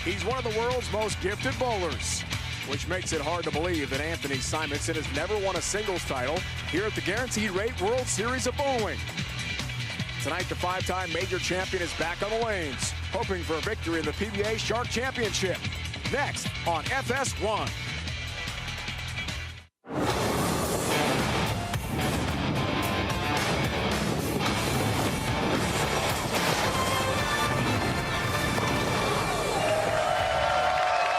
He's one of the world's most gifted bowlers, which makes it hard to believe that Anthony Simonson has never won a singles title here at the Guaranteed Rate World Series of Bowling. Tonight, the five-time major champion is back on the lanes, hoping for a victory in the PBA Shark Championship. Next on FS1.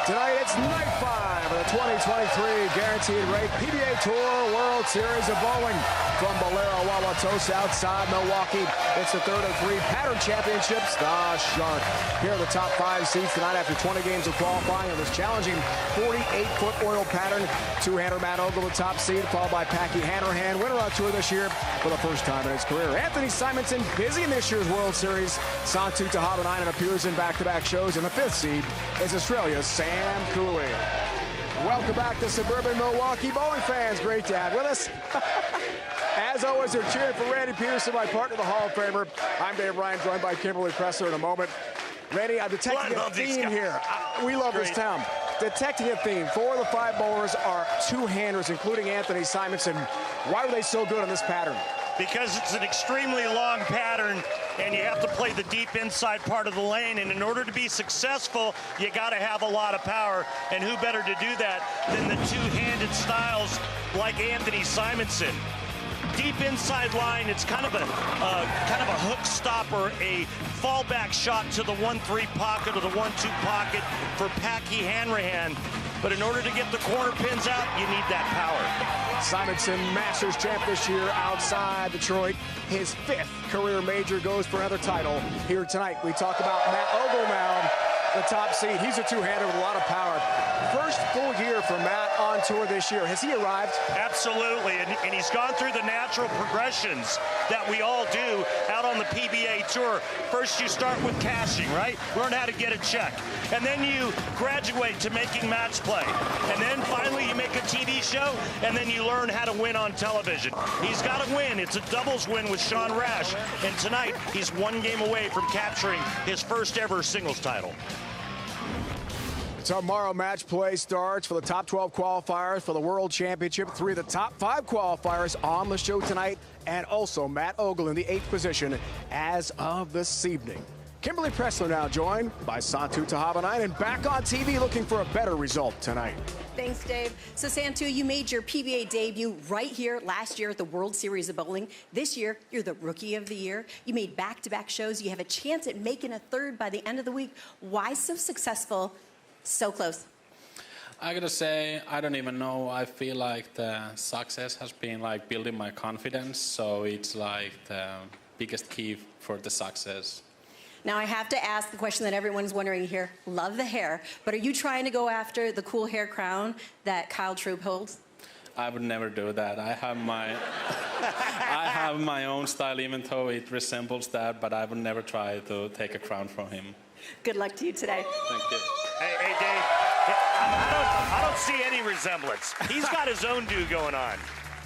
Tonight, it's night 5 of the 2023 Guaranteed Rate PBA Tour World Series of Bowling. From Bolero, Wauwatosa, outside Milwaukee, it's the third of 3 pattern championships. The Shark. Here are the top 5 seeds tonight after 20 games of qualifying of this challenging 48-foot oil pattern. Two-hander Matt Ogle, the top seed, followed by Packy Hanrahan, winner on tour this year for the first time in his career. Anthony Simonson, busy in this year's World Series. Santu Tahabanainen appears in back-to-back shows, and the 5th seed is Australia's Sam Cooley. Welcome back to suburban Milwaukee bowling fans. Great to have with us. As always, they're cheering for Randy Pedersen, my partner, the Hall of Famer. I'm Dave Ryan, joined by Kimberly Pressler in a moment. Randy, I'm detecting a theme here. We love this town. Detecting a theme. 4 of the 5 bowlers are two-handers, including Anthony Simonson. Why are they so good on this pattern? Because it's an extremely long pattern, and you have to play the deep inside part of the lane, and in order to be successful, you got to have a lot of power, and who better to do that than the two-handed styles like Anthony Simonson. Deep inside line, it's kind of a hook stop or a fallback shot to the 1-3 pocket or the 1-2 pocket for Packy Hanrahan. But in order to get the corner pins out, you need that power. Simonson, Masters champ this year outside Detroit. His 5th career major, goes for another title here tonight. We talk about Matt Ogle now, the top seed. He's a two-hander with a lot of power. First full year for Matt on tour this year. Has he arrived? Absolutely, and he's gone through the natural progressions that we all do out on the PBA Tour. First, you start with cashing, right? Learn how to get a check. And then you graduate to making match play. And then finally you make a TV show, and then you learn how to win on television. He's got to win. It's a doubles win with Sean Rash. And tonight, he's 1 game away from capturing his first ever singles title. Tomorrow, match play starts for the top 12 qualifiers for the World Championship. 3 of the top 5 qualifiers on the show tonight, and also Matt Ogle in the 8th position as of this evening. Kimberly Pressler now joined by Santu Tahabanainen, back on TV looking for a better result tonight. Thanks, Dave. So, Santu, you made your PBA debut right here last year at the World Series of Bowling. This year, you're the Rookie of the Year. You made back-to-back shows. You have a chance at making a 3rd by the end of the week. Why so successful? So close. I gotta say, I don't even know. I feel like the success has been like building my confidence. So it's like the biggest key for the success. Now, I have to ask the question that everyone's wondering here. Love the hair, but are you trying to go after the cool hair crown that Kyle Troup holds? I would never do that. I have my own style, even though it resembles that, but I would never try to take a crown from him. Good luck to you today. Thank you. Hey, Dave, I don't see any resemblance. He's got his own do going on.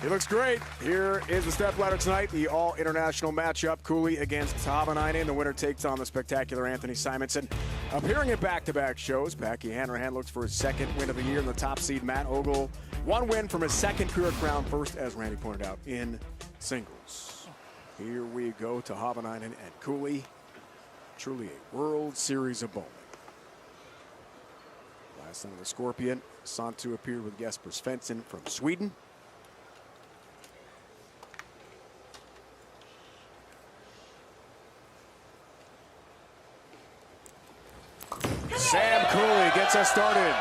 He looks great. Here is the Stepladder tonight, the all-international matchup. Cooley against Tahabanainen. The winner takes on the spectacular Anthony Simonson. Appearing in back-to-back shows, Packy Hanrahan looks for his 2nd win of the year. In the top seed, Matt Ogle, 1 win from his 2nd career crown, first, as Randy pointed out, in singles. Here we go, Tahabanainen and Cooley. Truly a World Series of Bowling. Last time the Scorpion, Santu appeared with Jesper Svensson from Sweden. Sam Cooley gets us started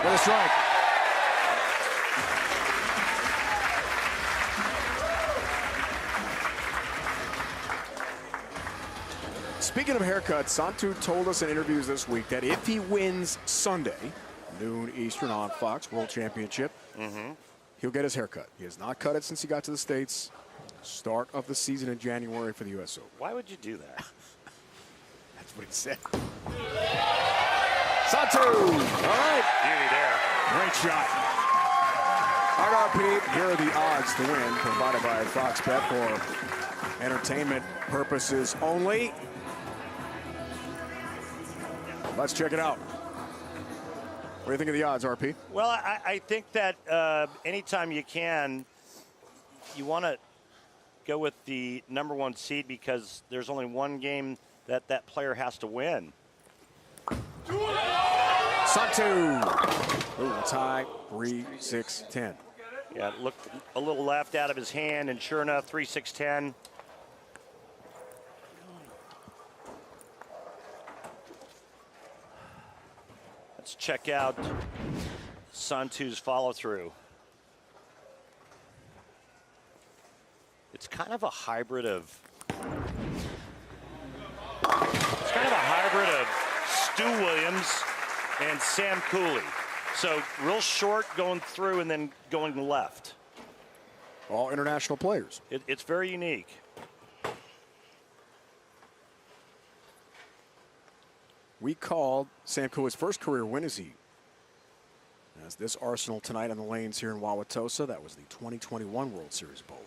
with a strike. Speaking of haircuts, Santu told us in interviews this week that if he wins Sunday, noon Eastern on Fox, World Championship, he'll get his haircut. He has not cut it since he got to the States. Start of the season in January for the US Open. Why would you do that? That's what he said. Santu! All right. Beauty there. Great shot. All right, Pete, here are the odds to win, provided by Fox Bet for entertainment purposes only. Let's check it out. What do you think of the odds, RP? Well, I think that anytime you can, you want to go with the #1 seed because there's only one game that that player has to win. Santu. Ooh, tie, 3-6-10. Yeah, it looked a little left out of his hand, and sure enough, 3-6-10. Let's check out Santu's follow-through. It's kind of a hybrid of Stu Williams and Sam Cooley. So real short going through and then going left. All international players. It's very unique. We called Sam Cooley's first career win as he has this arsenal tonight on the lanes here in Wauwatosa. That was the 2021 World Series of Bowling.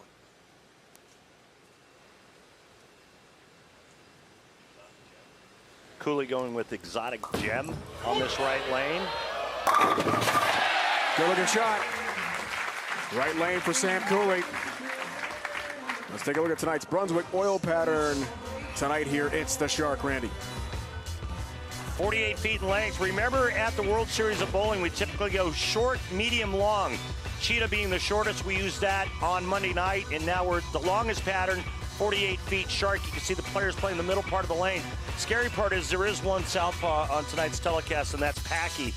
Cooley going with Exotic Gem on this right lane. Good looking shot. Right lane for Sam Cooley. Let's take a look at tonight's Brunswick oil pattern. Tonight here, it's the Shark, Randy. 48 feet in length. Remember at the World Series of Bowling, we typically go short, medium, long. Cheetah being the shortest, we used that on Monday night, and now we're the longest pattern, 48 feet. Shark, you can see the players playing the middle part of the lane. Scary part is there is one southpaw on tonight's telecast, and that's Packy.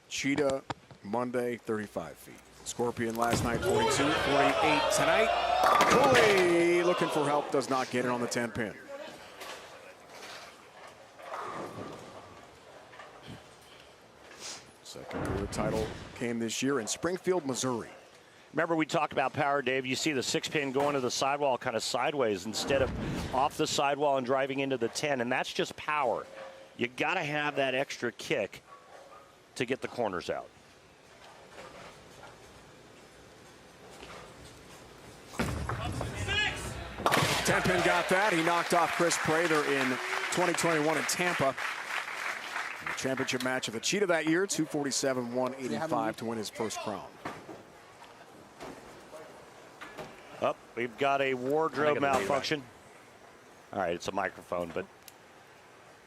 Cheetah, Monday, 35 feet. Scorpion last night, 42, 48 tonight. Cooley looking for help, does not get it on the 10-pin. Second career title came this year in Springfield, Missouri. Remember we talked about power, Dave. You see the 6-pin going to the sidewall kind of sideways instead of off the sidewall and driving into the 10, and that's just power. You got to have that extra kick to get the corners out. Ten-pin got that. He knocked off Chris Prather in 2021 in Tampa. The championship match of the Cheetah that year, 247-185 to win his first crown. Oh, we've got a wardrobe malfunction. All right, it's a microphone, but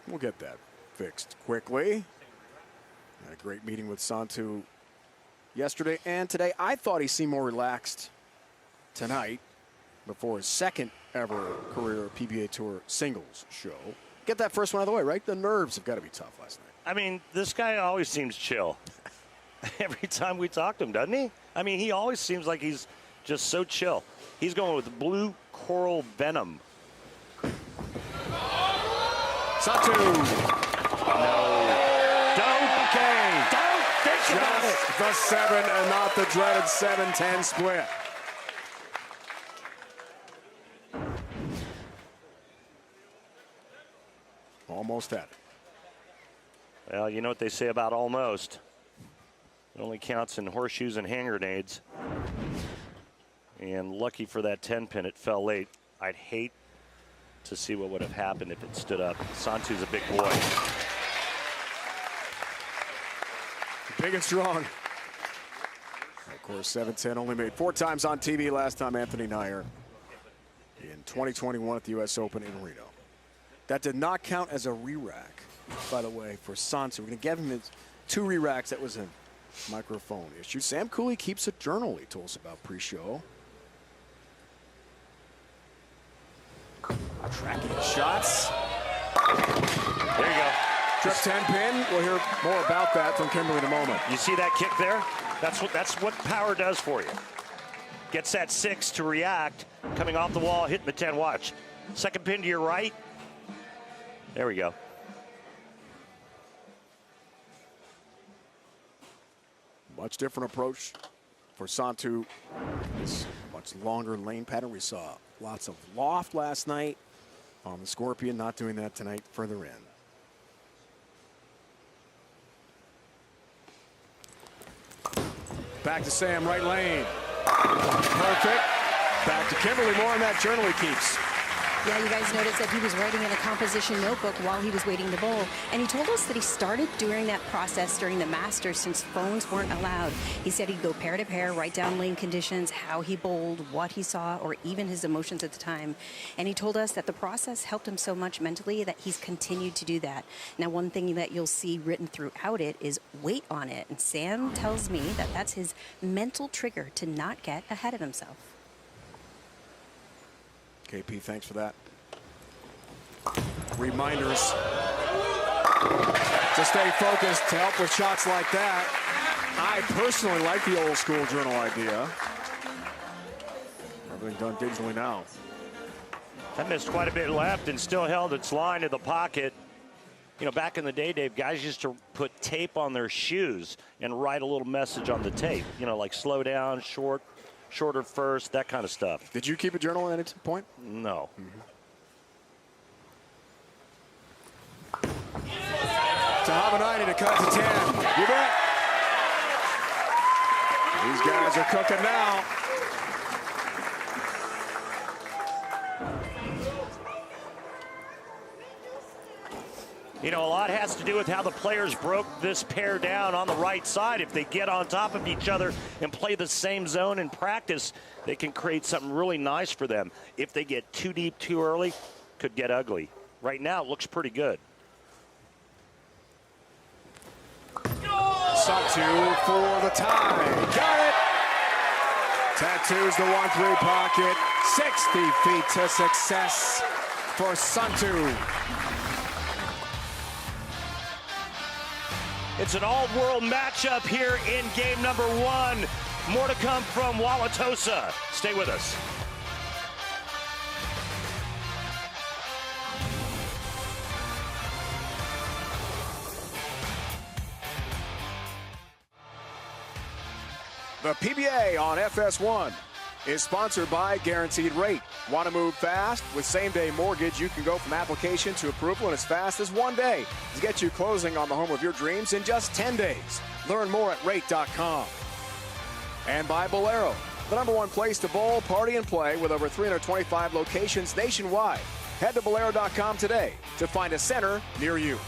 we'll get that fixed quickly. Had a great meeting with Santu yesterday and today. I thought he seemed more relaxed tonight before his second ever career PBA Tour singles show. Get that first one out of the way, right? The nerves have got to be tough last night. I mean, this guy always seems chill. Every time we talk to him, doesn't he? I mean, he always seems like he's just so chill. He's going with Blue Coral Venom. Santu. No. Don't. Okay. Don't think about it. The 7 and not the dreaded 7-10 split. Almost had it. Well, you know what they say about almost. It only counts in horseshoes and hand grenades. And lucky for that 10-pin, it fell late. I'd hate to see what would have happened if it stood up. Santu's a big boy. Big and strong. Of course, 7-10 only made 4 times on TV. Last time, Anthony Nair in 2021 at the U.S. Open in Reno. That did not count as a re-rack, by the way, for Santu. We're going to give him his 2 re-racks. That was a microphone issue. Sam Cooley keeps a journal, he told us about pre-show. Tracking his shots. There you go. Trip 10-pin. We'll hear more about that from Kimberly in a moment. You see that kick there? That's what power does for you. Gets that 6 to react, coming off the wall, hitting the 10. Watch. Second pin to your right. There we go. Much different approach for Santu. This much longer lane pattern. We saw lots of loft last night on the Scorpion. Not doing that tonight further in. Back to Sam, right lane. Perfect. Back to Kimberly. More on that journal he keeps. Yeah, you guys noticed that he was writing in a composition notebook while he was waiting to bowl. And he told us that he started doing that process during the Masters since phones weren't allowed. He said he'd go pair to pair, write down lane conditions, how he bowled, what he saw, or even his emotions at the time. And he told us that the process helped him so much mentally that he's continued to do that. Now, one thing that you'll see written throughout it is wait on it. And Sam tells me that that's his mental trigger to not get ahead of himself. KP, thanks for that. Reminders to stay focused to help with shots like that. I personally like the old school journal idea. Everything done digitally now. That missed quite a bit left and still held its line in the pocket. You know, back in the day, Dave, guys used to put tape on their shoes and write a little message on the tape. You know, like slow down, shorter first, that kind of stuff. Did you keep a journal at any point? No. Tahamanani to cut to 10. You bet. These guys are cooking now. You know, a lot has to do with how the players broke this pair down on the right side. If they get on top of each other and play the same zone in practice, they can create something really nice for them. If they get too deep too early, could get ugly. Right now, it looks pretty good. Santu for the tie. Got it. Tattoos the 1-3 pocket. 60 feet to success for Santu. It's an all-world matchup here in game number 1. More to come from Wauwatosa. Stay with us. The PBA on FS1 is sponsored by Guaranteed Rate. Want to move fast? With same-day mortgage, you can go from application to approval in as fast as 1 day to get you closing on the home of your dreams in just 10 days. Learn more at rate.com. And by Bolero, the #1 place to bowl, party, and play with over 325 locations nationwide. Head to Bolero.com today to find a center near you.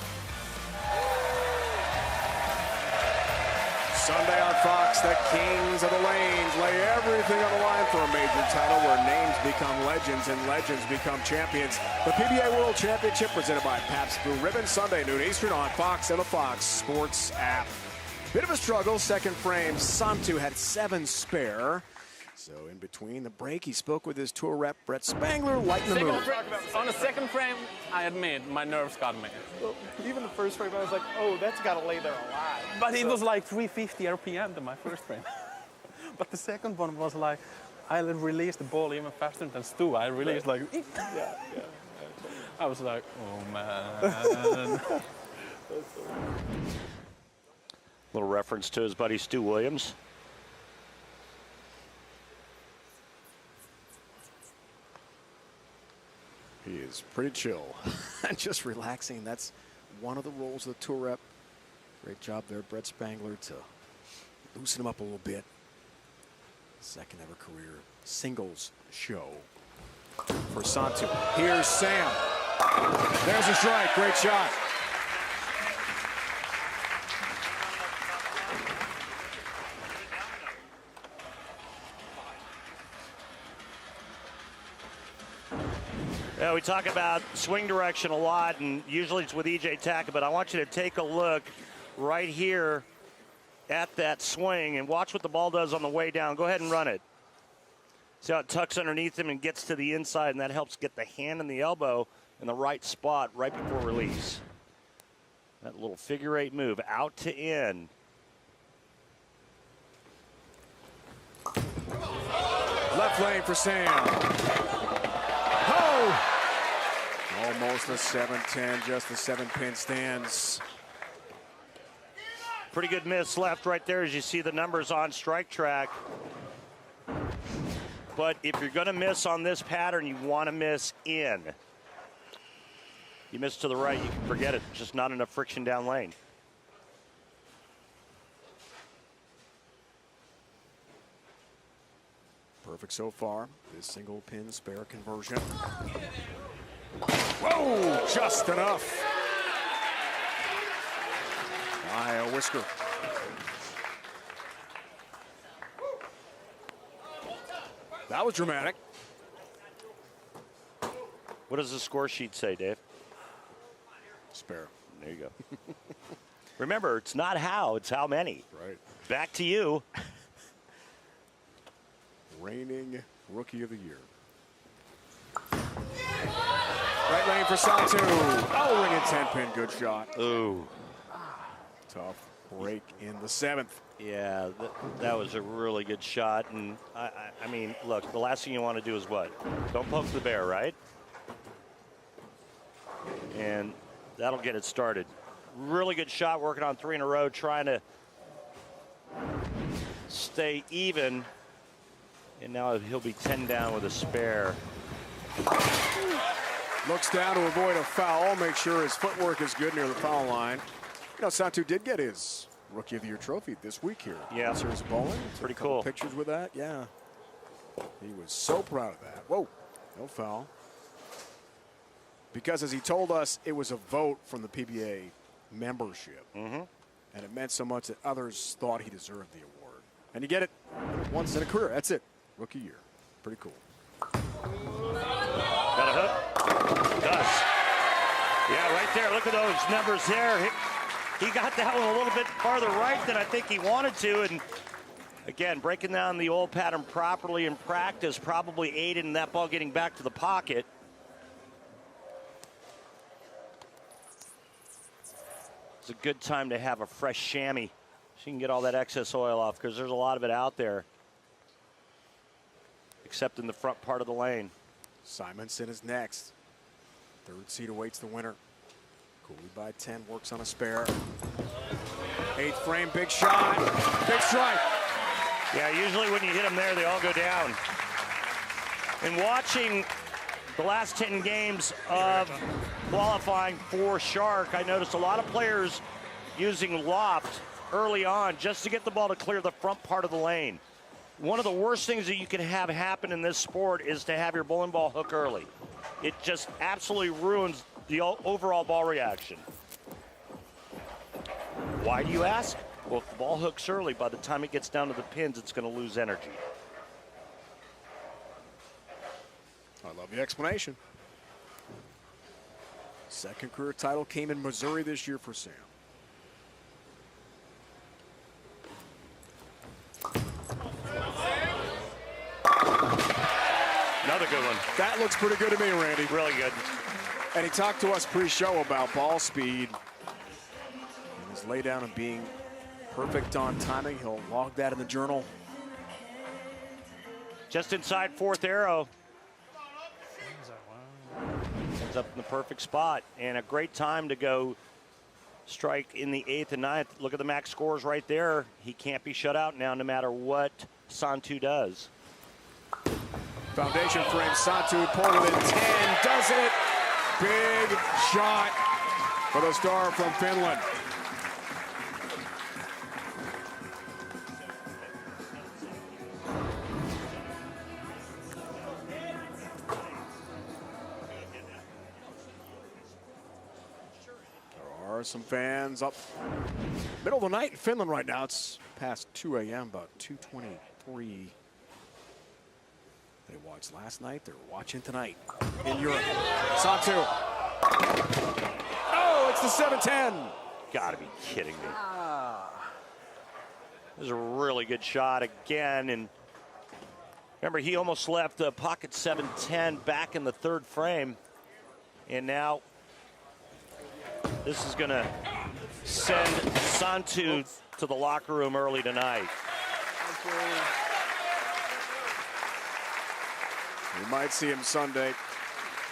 Sunday on Fox, the Kings of the Lanes lay everything on the line for a major title where names become legends and legends become champions. The PBA World Championship presented by Pabst Blue Ribbon, Sunday noon Eastern on Fox and the Fox Sports app. Bit of a struggle, second frame. Santu had 7 spare. So in between the break, he spoke with his tour rep, Brett Spangler, lighting the mood. On the second frame, I admit, my nerves got me. Well, even the first frame, I was like, oh, that's got to lay there a lot. But it was like 350 RPM to my first frame. But the second one was like, I released the ball even faster than Stu. I released like, Yeah. I was like, oh man. Little reference to his buddy Stu Williams. He is pretty chill and just relaxing. That's one of the roles of the tour rep. Great job there, Brett Spangler, to loosen him up a little bit. Second ever career singles show for Santu. Here's Sam. There's a strike. Great shot. Yeah, we talk about swing direction a lot, and usually it's with EJ Taka, but I want you to take a look right here at that swing and watch what the ball does on the way down. Go ahead and run it. See how it tucks underneath him and gets to the inside, and that helps get the hand and the elbow in the right spot right before release. That little figure 8 move out to in. Left lane for Sam. Oh! Almost a 7-10, just a 7-pin stands. Pretty good miss left right there as you see the numbers on Strike Track. But if you're going to miss on this pattern, you want to miss in. You miss to the right, you can forget it. Just not enough friction down lane. Perfect so far. This single pin spare conversion. Whoa, just enough. By a whisker. That was dramatic. What does the score sheet say, Dave? Spare. There you go. Remember, it's not how, it's how many. Right. Back to you. Reigning Rookie of the Year. Right lane for Santu. Oh, ring and 10-pin, good shot. Ooh. Tough break in the 7th. Yeah, that was a really good shot. And I mean, look, the last thing you want to do is what? Don't poke the bear, right? And that'll get it started. Really good shot, working on 3 in a row, trying to stay even. And now he'll be 10 down with a spare. Looks down to avoid a foul, make sure his footwork is good near the foul line. You know, Santu did get his Rookie of the Year trophy this week here. Yeah. Series of bowling. Pretty Took a couple cool. Pictures with that, yeah. He was so proud of that. Whoa, no foul. Because as he told us, it was a vote from the PBA membership. And it meant so much that others thought he deserved the award. And you get it once in a career. That's it. Rookie year. Pretty cool. Got a hook? Does. Yeah, right there. Look at those numbers there. He got that one a little bit farther right than I think he wanted to. And again, breaking down the old pattern properly in practice probably aided in that ball getting back to the pocket. It's a good time to have a fresh chamois so you can get all that excess oil off, because there's a lot of it out there, except in the front part of the lane. Simonson is next. Third seed awaits the winner. Cooley by 10, works on a spare. 8th frame, big shot, big strike. Yeah, usually when you hit them there, they all go down. And watching the last 10 games of qualifying for Shark, I noticed a lot of players using loft early on just to get the ball to clear the front part of the lane. One of the worst things that you can have happen in this sport is to have your bowling ball hook early. It just absolutely ruins the overall ball reaction. Why do you ask? Well, if the ball hooks early, by the time it gets down to the pins, it's going to lose energy. I love the explanation. Second career title came in Missouri this year for Sam. Another good one. That looks pretty good to me, Randy. Really good. And he talked to us pre-show about ball speed and his laydown and being perfect on timing. He'll log that in the journal. Just inside 4th arrow. Ends up in the perfect spot, and a great time to go strike in the 8th and 9th. Look at the max scores right there. He can't be shut out now no matter what Santu does. Foundation frame, Santu pulled within 10, does it. Big shot for the star from Finland. There are some fans up middle of the night in Finland right now. It's past 2 a.m., about 2:23. They watched last night. They're watching tonight in Europe. Santu. Oh, it's the 7-10. Gotta be kidding me. This is a really good shot again. And remember, he almost left the pocket 7-10 back in the 3rd frame. And now this is going to send Santu to the locker room early tonight. We might see him Sunday.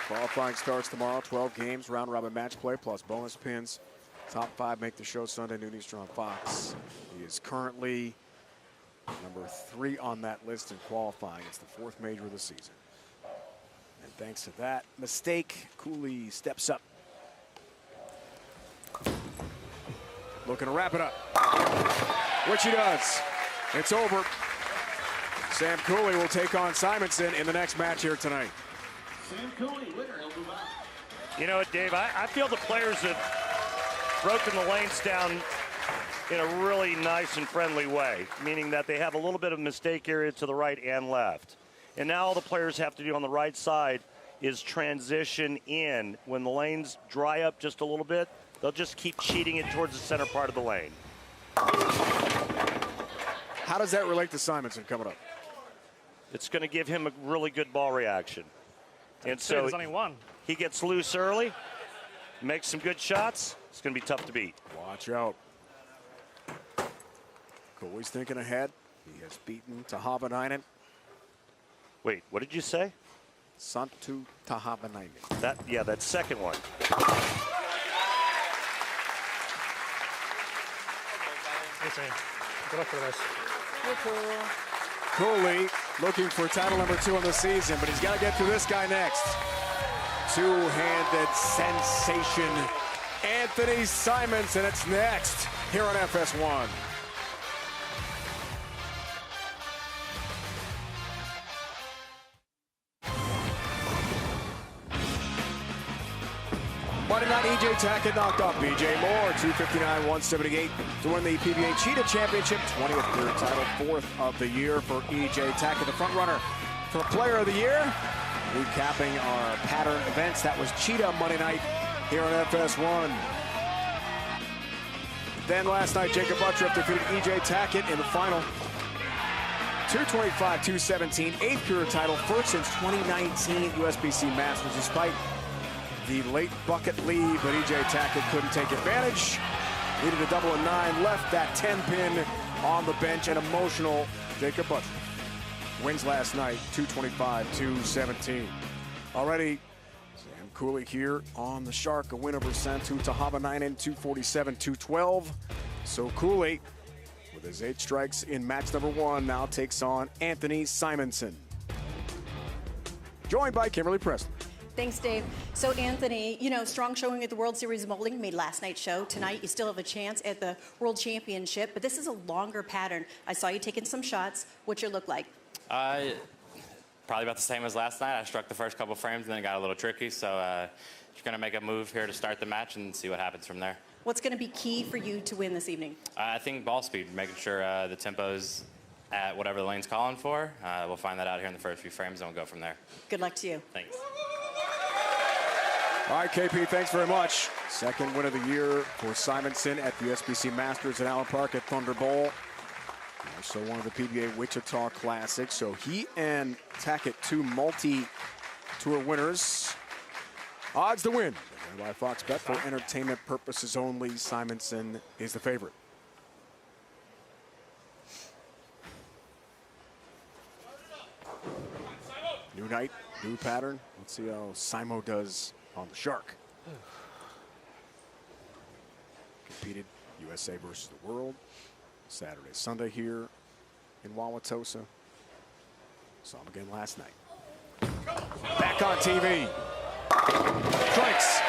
Qualifying starts tomorrow. 12 games, round robin match play, plus bonus pins. Top 5 make the show Sunday, noon Eastern on Fox. He is currently number 3 on that list in qualifying. It's the 4th major of the season. And thanks to that mistake, Cooley steps up. Looking to wrap it up, which he does. It's over. Sam Cooley will take on Simonson in the next match here tonight. Sam Cooley, winner. He'll move on. You know what, Dave? I feel the players have broken the lanes down in a really nice and friendly way, meaning that they have a little bit of mistake area to the right and left. And now all the players have to do on the right side is transition in. When the lanes dry up just a little bit, they'll just keep cheating it towards the center part of the lane. How does that relate to Simonson coming up? It's going to give him a really good ball reaction. And so There's only one. he gets loose early, makes some good shots. It's going to be tough to beat. Watch out. Cooley's thinking ahead. He has beaten Tahavanainen. Wait, what did you say? Santu Tahavanainen. That second one. Good luck for this. Cooley looking for title number 2 on the season, but he's got to get through this guy next. Two-handed sensation, Anthony Simonson. It's next here on FS1. Monday night, E.J. Tackett knocked off B.J. Moore, 259-178 to win the PBA Cheetah Championship, 20th career title, 4th of the year for E.J. Tackett, the front runner for Player of the Year. Recapping our pattern events, that was Cheetah Monday night here on FS1. Then last night, Jacob Buttriff defeated E.J. Tackett in the final. 225-217, 8th career title, first since 2019 USBC Masters, despite the late bucket lead, but E.J. Tackett couldn't take advantage. Needed a double and 9, left that 10-pin on the bench, and emotional Jacob Buttriff wins last night, 225-217. Already, Sam Cooley here on the Shark, a win over Santu Tahavanainen, 247-212. So Cooley, with his 8 strikes in match number 1, now takes on Anthony Simonson. Joined by Kimberly Pressler. Thanks, Dave. So, Anthony, you know, strong showing at the World Series of Bowling. Made last night's show. Tonight, you still have a chance at the World Championship, but this is a longer pattern. I saw you taking some shots. What's your look like? Probably about the same as last night. I struck the first couple frames and then it got a little tricky. So just going to make a move here to start the match and see what happens from there. What's going to be key for you to win this evening? I think ball speed, making sure the tempo's at whatever the lane's calling for. We'll find that out here in the first few frames and we'll go from there. Good luck to you. Thanks. All right, KP, thanks very much. Second win of the year for Simonson at the SBC Masters at Allen Park at Thunder Bowl. Also one of the PBA Wichita Classics. So he and Tackett, 2 multi-tour winners. Odds to win. By Fox Bet for entertainment purposes only. Simonson is the favorite. New night, new pattern. Let's see how Simo does on the Shark. Competed USA versus the world. Saturday, Sunday here in Wauwatosa. Saw him again last night. Back on TV. Strikes.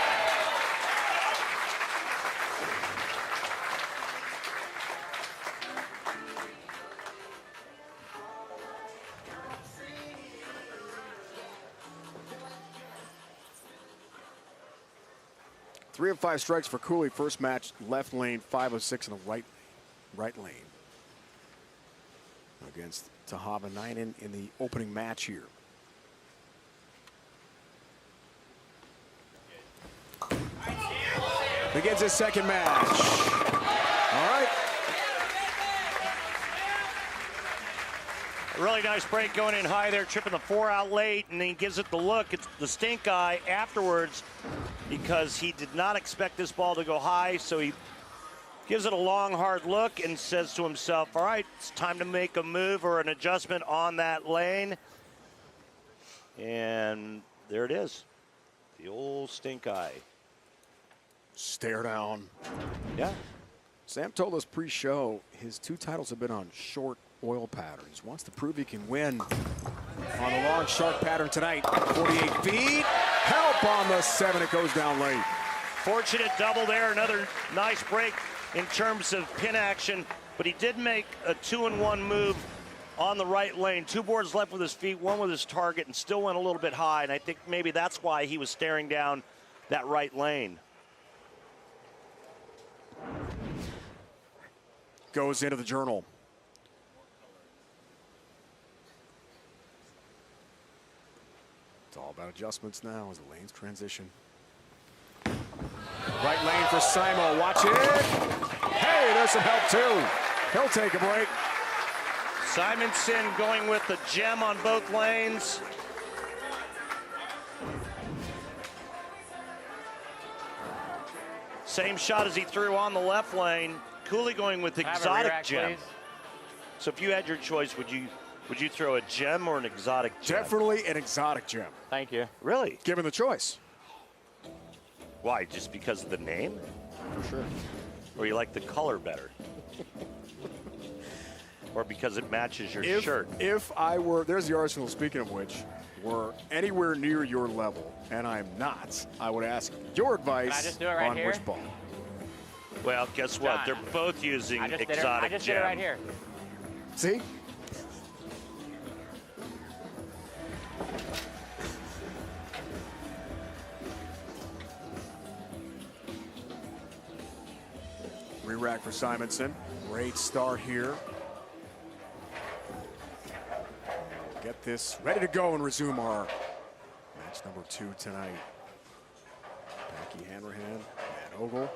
Three of 5 strikes for Cooley. First match, left lane, 5 of 6 in the right lane. Against Tahavanainen in the opening match here. Begins his second match. All right. A really nice break going in high there, tripping the 4 out late, and then he gives it the look. It's the stink eye afterwards because he did not expect this ball to go high, so he gives it a long, hard look and says to himself, all right, it's time to make a move or an adjustment on that lane. And there it is, the old stink eye. Stare down. Yeah. Sam told us pre-show his 2 titles have been on short oil patterns. Wants to prove he can win on a long Shark pattern tonight. 48 feet. Help on the 7. It goes down late. Fortunate double there. Another nice break in terms of pin action, but he did make a 2-in-1 move on the right lane. 2 boards left with his feet, 1 with his target, and still went a little bit high. And I think maybe that's why he was staring down that right lane. Goes into the journal. It's all about adjustments now as the lanes transition. Right lane for Simo. Watch it. Hey, there's some help too. He'll take a break. Simonson going with the gem on both lanes. Same shot as he threw on the left lane. Cooley going with exotic gem. Please. So if you had your choice, would you throw a gem or an exotic gem? Definitely an exotic gem. Thank you. Really? Given the choice. Why? Just because of the name? For sure. Or you like the color better? Or because it matches your shirt? If I were, there's the Arsenal, speaking of which, were anywhere near your level, and I'm not, I would ask your advice Can I just do it right on here? which ball. Well, guess what? They're both using exotic gem. I just did it right here. See? Re-rack for Simonson. Great start here. Get this ready to go and resume our match number 2 tonight. Becky Hanrahan and Ogle.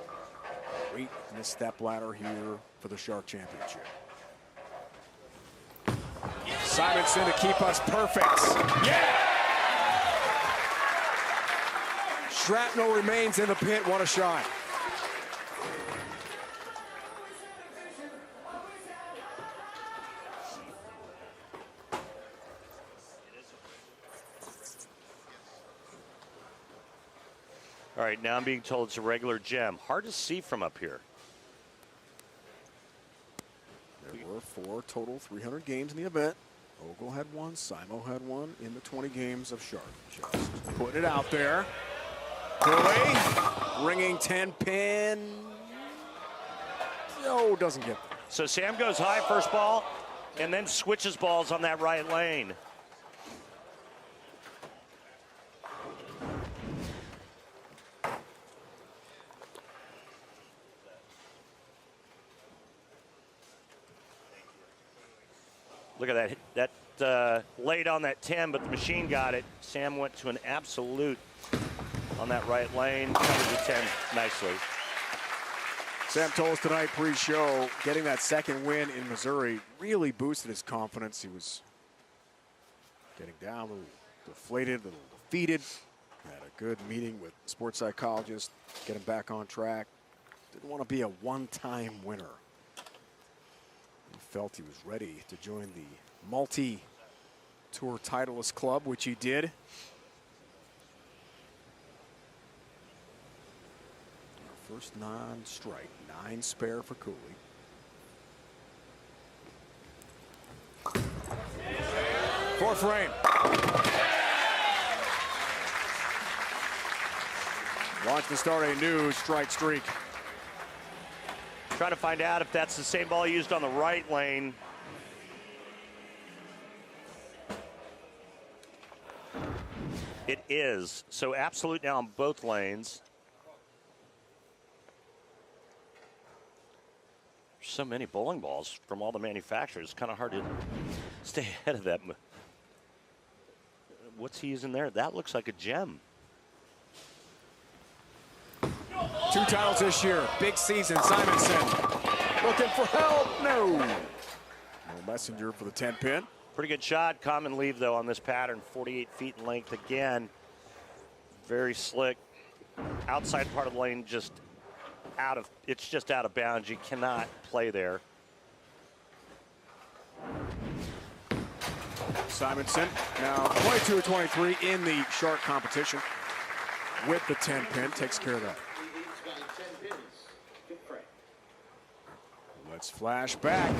Great in the step ladder here for the Shark Championship. Simonson to keep us perfect. Yeah! Shrapnel remains in the pit. What a shot. All right, now I'm being told it's a regular gem. Hard to see from up here. There were 4 total 300 games in the event. Ogle had 1, Simo had 1 in the 20 games of Shark. Just putting it out there. Cooley, ringing 10-pin. No, doesn't get there. So Sam goes high first ball and then switches balls on that right lane. Look at that. That laid on that 10, but the machine got it. Sam went to an absolute on that right lane. Covered the 10 nicely. Sam told us tonight pre-show, getting that second win in Missouri really boosted his confidence. He was getting down, a little deflated, a little defeated. Had a good meeting with sports psychologist, get him back on track. Didn't want to be a one-time winner. He felt he was ready to join the multi-tour Titleist club, which he did. Our first non-strike, 9 spare for Cooley. Fourth frame. Launch to start a new strike streak. Trying to find out if that's the same ball used on the right lane. It is. So absolute now on both lanes. There's so many bowling balls from all the manufacturers. It's kind of hard to stay ahead of that. What's he using there? That looks like a gem. 2 titles this year. Big season. Simonson looking for help. No. No messenger for the 10-pin. Pretty good shot. Common leave, though, on this pattern. 48 feet in length again. Very slick. Outside part of the lane, just out of, it's just out of bounds. You cannot play there. Simonson now 22 or 23 in the Shark competition with the 10-pin. Takes care of that. Let's flash back.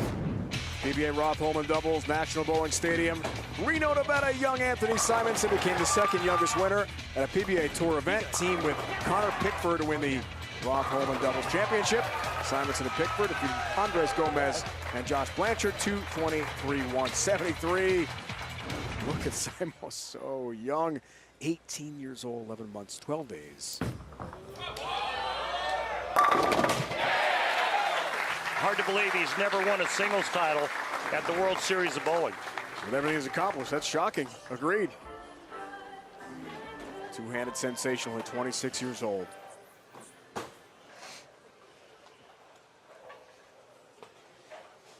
PBA Roth-Holman doubles, National Bowling Stadium. Reno, Nevada, young Anthony Simonson became the second youngest winner at a PBA Tour event. Team with Connor Pickford to win the Roth-Holman doubles championship. Simonson and Pickford defeated Andres Gomez and Josh Blanchard 2-23-173. Look at Simon, so young. 18 years old, 11 months, 12 days. Hard to believe he's never won a singles title at the World Series of Bowling. With everything he's accomplished, that's shocking. Agreed. Two-handed sensational at 26 years old.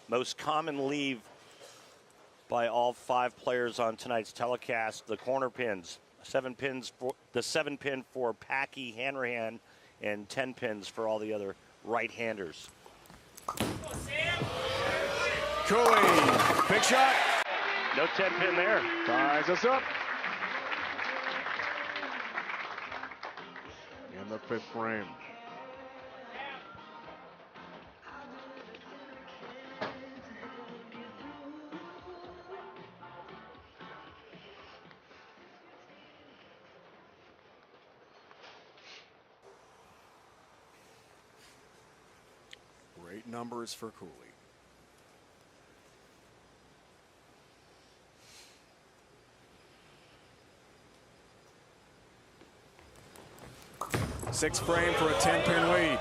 Most common leave by all 5 players on tonight's telecast, the corner pins. 7 pins for the 7 pin for Packy Hanrahan, and 10 pins for all the other right-handers. Cooley, big shot. No 10 pin there. Ties us up. In the 5th frame. Great numbers for Cooley. Sixth frame for a 10-pin lead.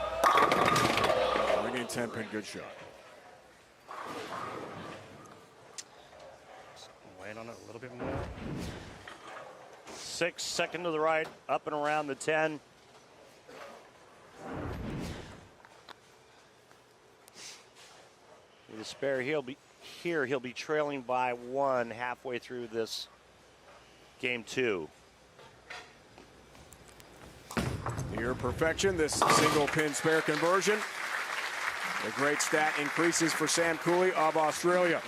Bringing 10-pin, good shot. Wait on it a little bit more. 6, second to the right, up and around the 10. With a spare, he'll be trailing by 1 halfway through this game 2. Near perfection, this single pin spare conversion. The great stat increases for Sam Cooley of Australia.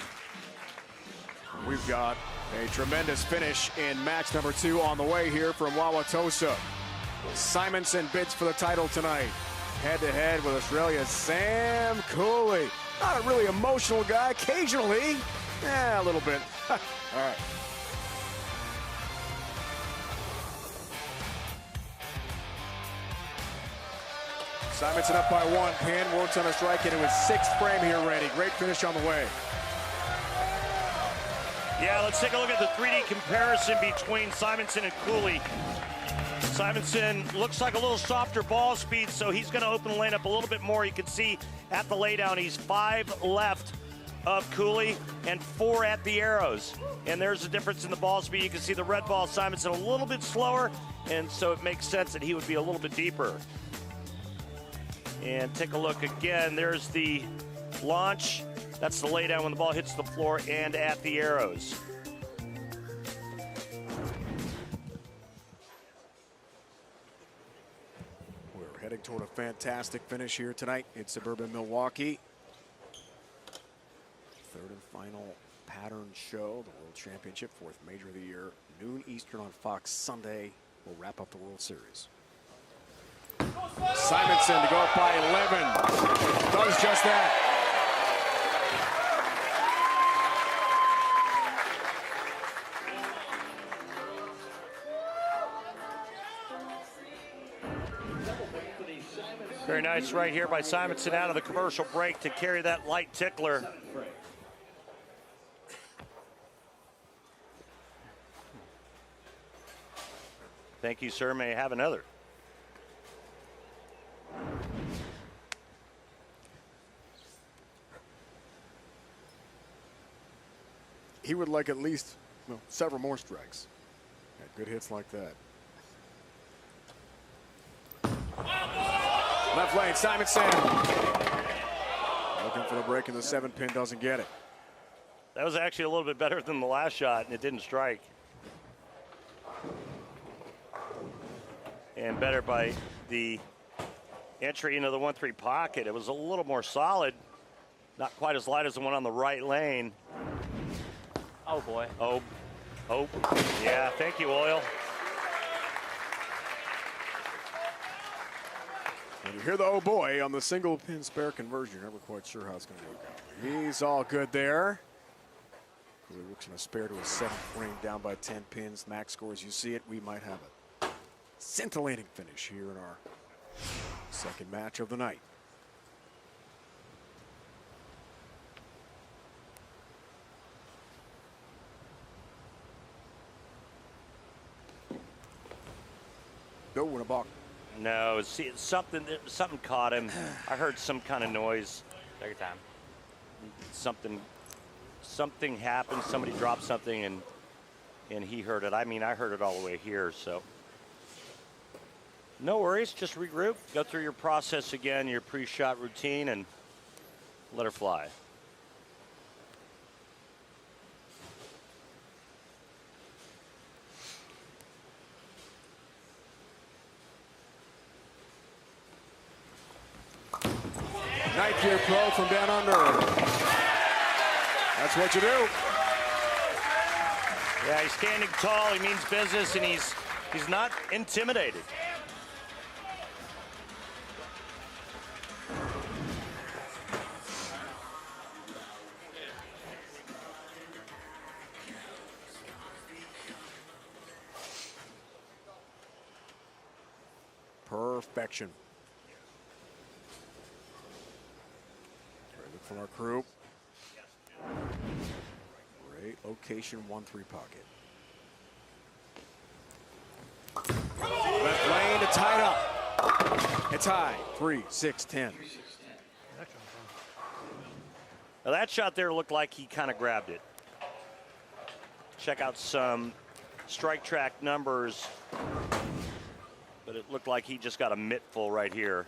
We've got a tremendous finish in match number 2 on the way here from Wauwatosa. Simonson bids for the title tonight. Head-to-head with Australia's Sam Cooley. Not a really emotional guy, occasionally. Yeah, a little bit. All right. Simonson up by 1 pin, works on a strike into his 6th frame here, Randy. Great finish on the way. Yeah, let's take a look at the 3D comparison between Simonson and Cooley. Simonson looks like a little softer ball speed, so he's going to open the lane up a little bit more. You can see at the laydown, he's 5 left of Cooley and 4 at the arrows. And there's a difference in the ball speed. You can see the red ball, Simonson a little bit slower, and so it makes sense that he would be a little bit deeper. And take a look again. There's the launch. That's the laydown when the ball hits the floor and at the arrows. We're heading toward a fantastic finish here tonight in suburban Milwaukee. 3rd and final pattern show, the World Championship, 4th major of the year, noon Eastern on Fox Sunday. We'll wrap up the World Series. Simonson to go up by 11. Does just that. Very nice right here by Simonson out of the commercial break to carry that light tickler. Thank you, sir. May I have another? He would like at least several more strikes. Had good hits like that. Left lane, Simonson. Looking for the break in the 7 pin, doesn't get it. That was actually a little bit better than the last shot, and it didn't strike. And better by the entry into the 1-3 pocket. It was a little more solid. Not quite as light as the one on the right lane. Oh, boy. Oh. Yeah, thank you, Oil. When you hear the oh boy on the single pin spare conversion, you're never quite sure how it's going to work out. He's all good there. He looks in a spare to a 7th frame down by 10 pins. Max scores, you see it. We might have a scintillating finish here in our 2nd match of the night. No, win a balk. No, see, something caught him. I heard some kind of noise. Take your time. Something happened. Somebody dropped something, and he heard it. I mean, I heard it all the way here. So no worries. Just regroup. Go through your process again, your pre-shot routine, and let her fly. Ninth year pro from down under. That's what you do. Yeah, he's standing tall. He means business, and he's not intimidated. Perfection. Look from our crew. Great location, 1-3 pocket. Left lane to tie it up. It's high, 3-6-10. Now that shot there looked like he kind of grabbed it. Check out some strike track numbers, but it looked like he just got a mittful right here.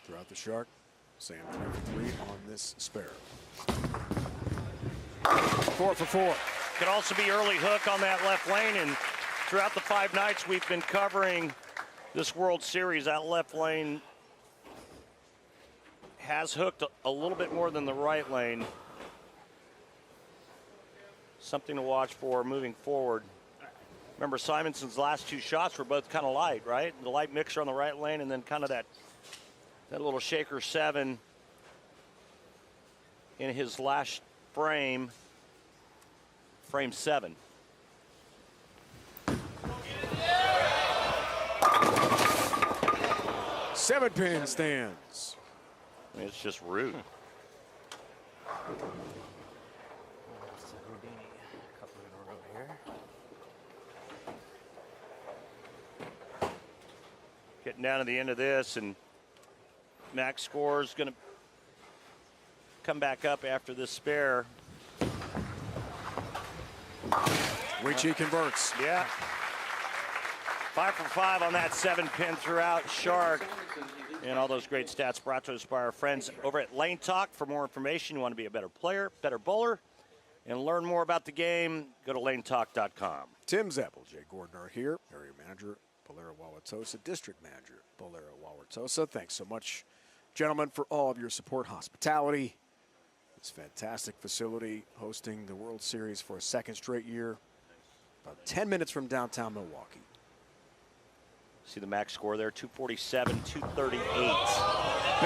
Throughout the Shark, Sam 3 for 3 on this spare. 4 for 4. Could also be early hook on that left lane, and throughout the 5 nights we've been covering this World Series, that left lane has hooked a little bit more than the right lane. Something to watch for moving forward. Remember, Simonson's last 2 shots were both kind of light, right? The light mixer on the right lane, and then kind of that little shaker 7 in his last frame, frame 7. Seven pin stands. I mean, it's just rude. Getting down to the end of this, and Max score's going to come back up after this spare. Ricci converts. Yeah. 5 for 5 on that 7-pin throughout Shark. And all those great stats brought to us by our friends over at Lane Talk. For more information, you want to be a better player, better bowler, and learn more about the game, go to lanetalk.com. Tim Zeppel, Jay Gordon are here. Area manager, Bolero Wauwatosa. District manager, Bolero Wauwatosa. Thanks so much, gentlemen, for all of your support, hospitality. This fantastic facility hosting the World Series for a 2nd straight year. About 10 minutes from downtown Milwaukee. See the max score there, 247, 238.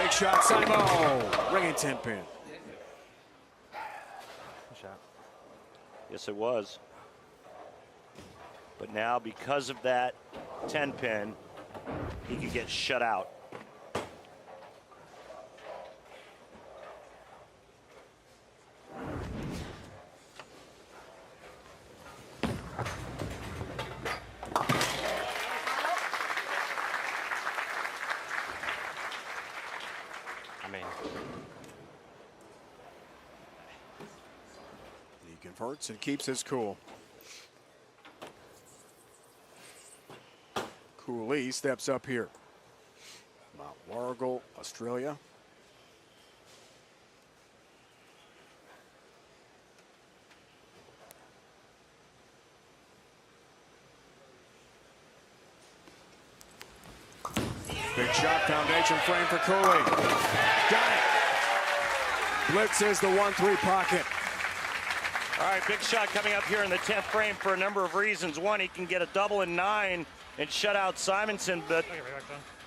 Big shot, Simo. Ringing 10-pin. Good shot. Yes, it was. But now, because of that 10-pin, he could get shut out. He converts and keeps his cool. Cooley steps up here. Mount Warrigal, Australia. Big shot, foundation frame for Cooley. Got it. Blitzes the 1-3 pocket. All right, big shot coming up here in the 10th frame for a number of reasons. One, he can get a double in 9 and shut out Simonson, but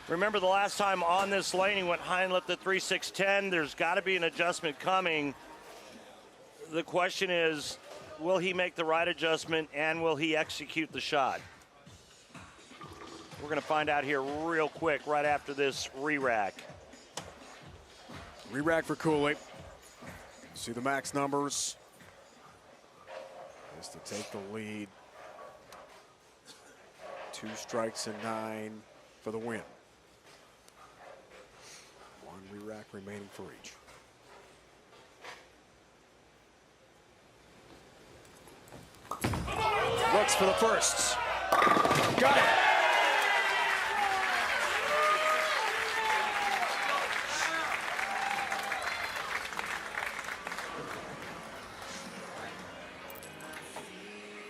remember the last time on this lane he went high and left the 3-6-10. There's got to be an adjustment coming. The question is, will he make the right adjustment and will he execute the shot? We're going to find out here real quick right after this re-rack. Re-rack for Cooley. See the max numbers. Just to take the lead. 2 strikes and 9 for the win. 1 re-rack remaining for each. Looks for the first. Got it.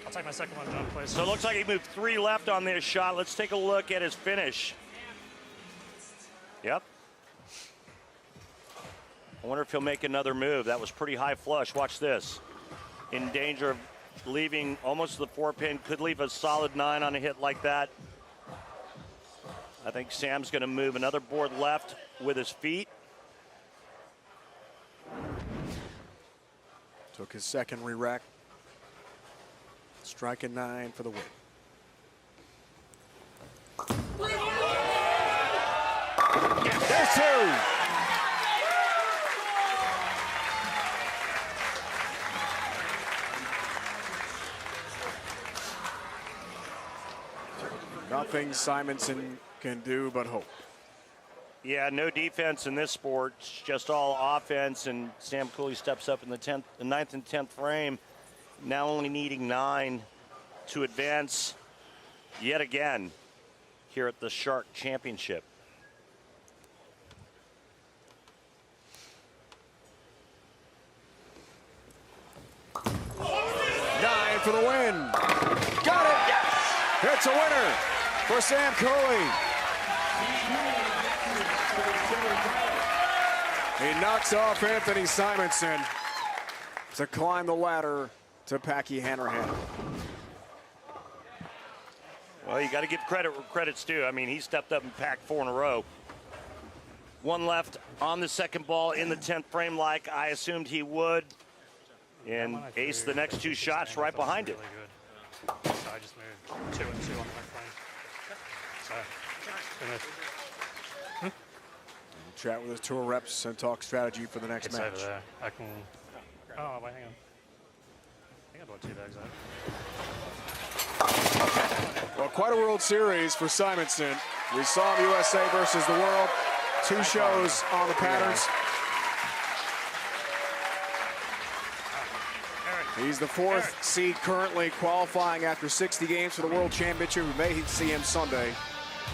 I'll take my second one, John, please. So it looks like he moved 3 left on this shot. Let's take a look at his finish. Yep. I wonder if he'll make another move. That was pretty high flush. Watch this. In danger of leaving almost the 4-pin. Could leave a solid 9 on a hit like that. I think Sam's going to move another board left with his feet. Took his second re-rack. Striking 9 for the win. There's 2. Nothing Simonson can do but hope. Yeah, no defense in this sport. It's just all offense, and Sam Cooley steps up in the 9th and 10th frame, now only needing 9 to advance yet again here at the Shark Championship. Nine for the win. Got it. Yes. It's a winner for Sam Cooley. He knocks off Anthony Simonson to climb the ladder to Packy Hanrahan. Well, you got to give credit where credit's due. I mean, he stepped up and packed 4 in a row. 1 left on the second ball in the 10th frame, like I assumed he would. And ace the next 2 shots right behind it. Really good. So I just moved 2 and 2 on the next frame. So, good move. Chat with his tour reps and talk strategy for the next It's match. over there. I can. Oh, wait, hang on. I think I bought 2 bags out. Well, quite a World Series for Simonson. We saw him USA versus the world. 2 shows on the patterns. He's the 4th seed currently qualifying after 60 games for the World Championship. We may see him Sunday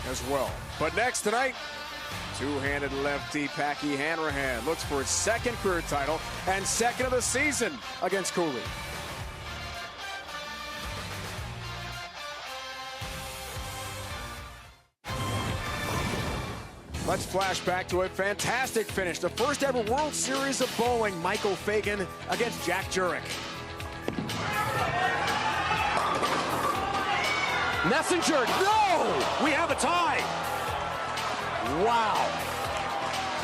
as well. But next tonight, two-handed lefty Packy Hanrahan looks for his 2nd career title and 2nd of the season against Cooley. Let's flash back to a fantastic finish. The first ever World Series of Bowling. Michael Fagan against Jack Jurek. Messenger, no! We have a tie. Wow.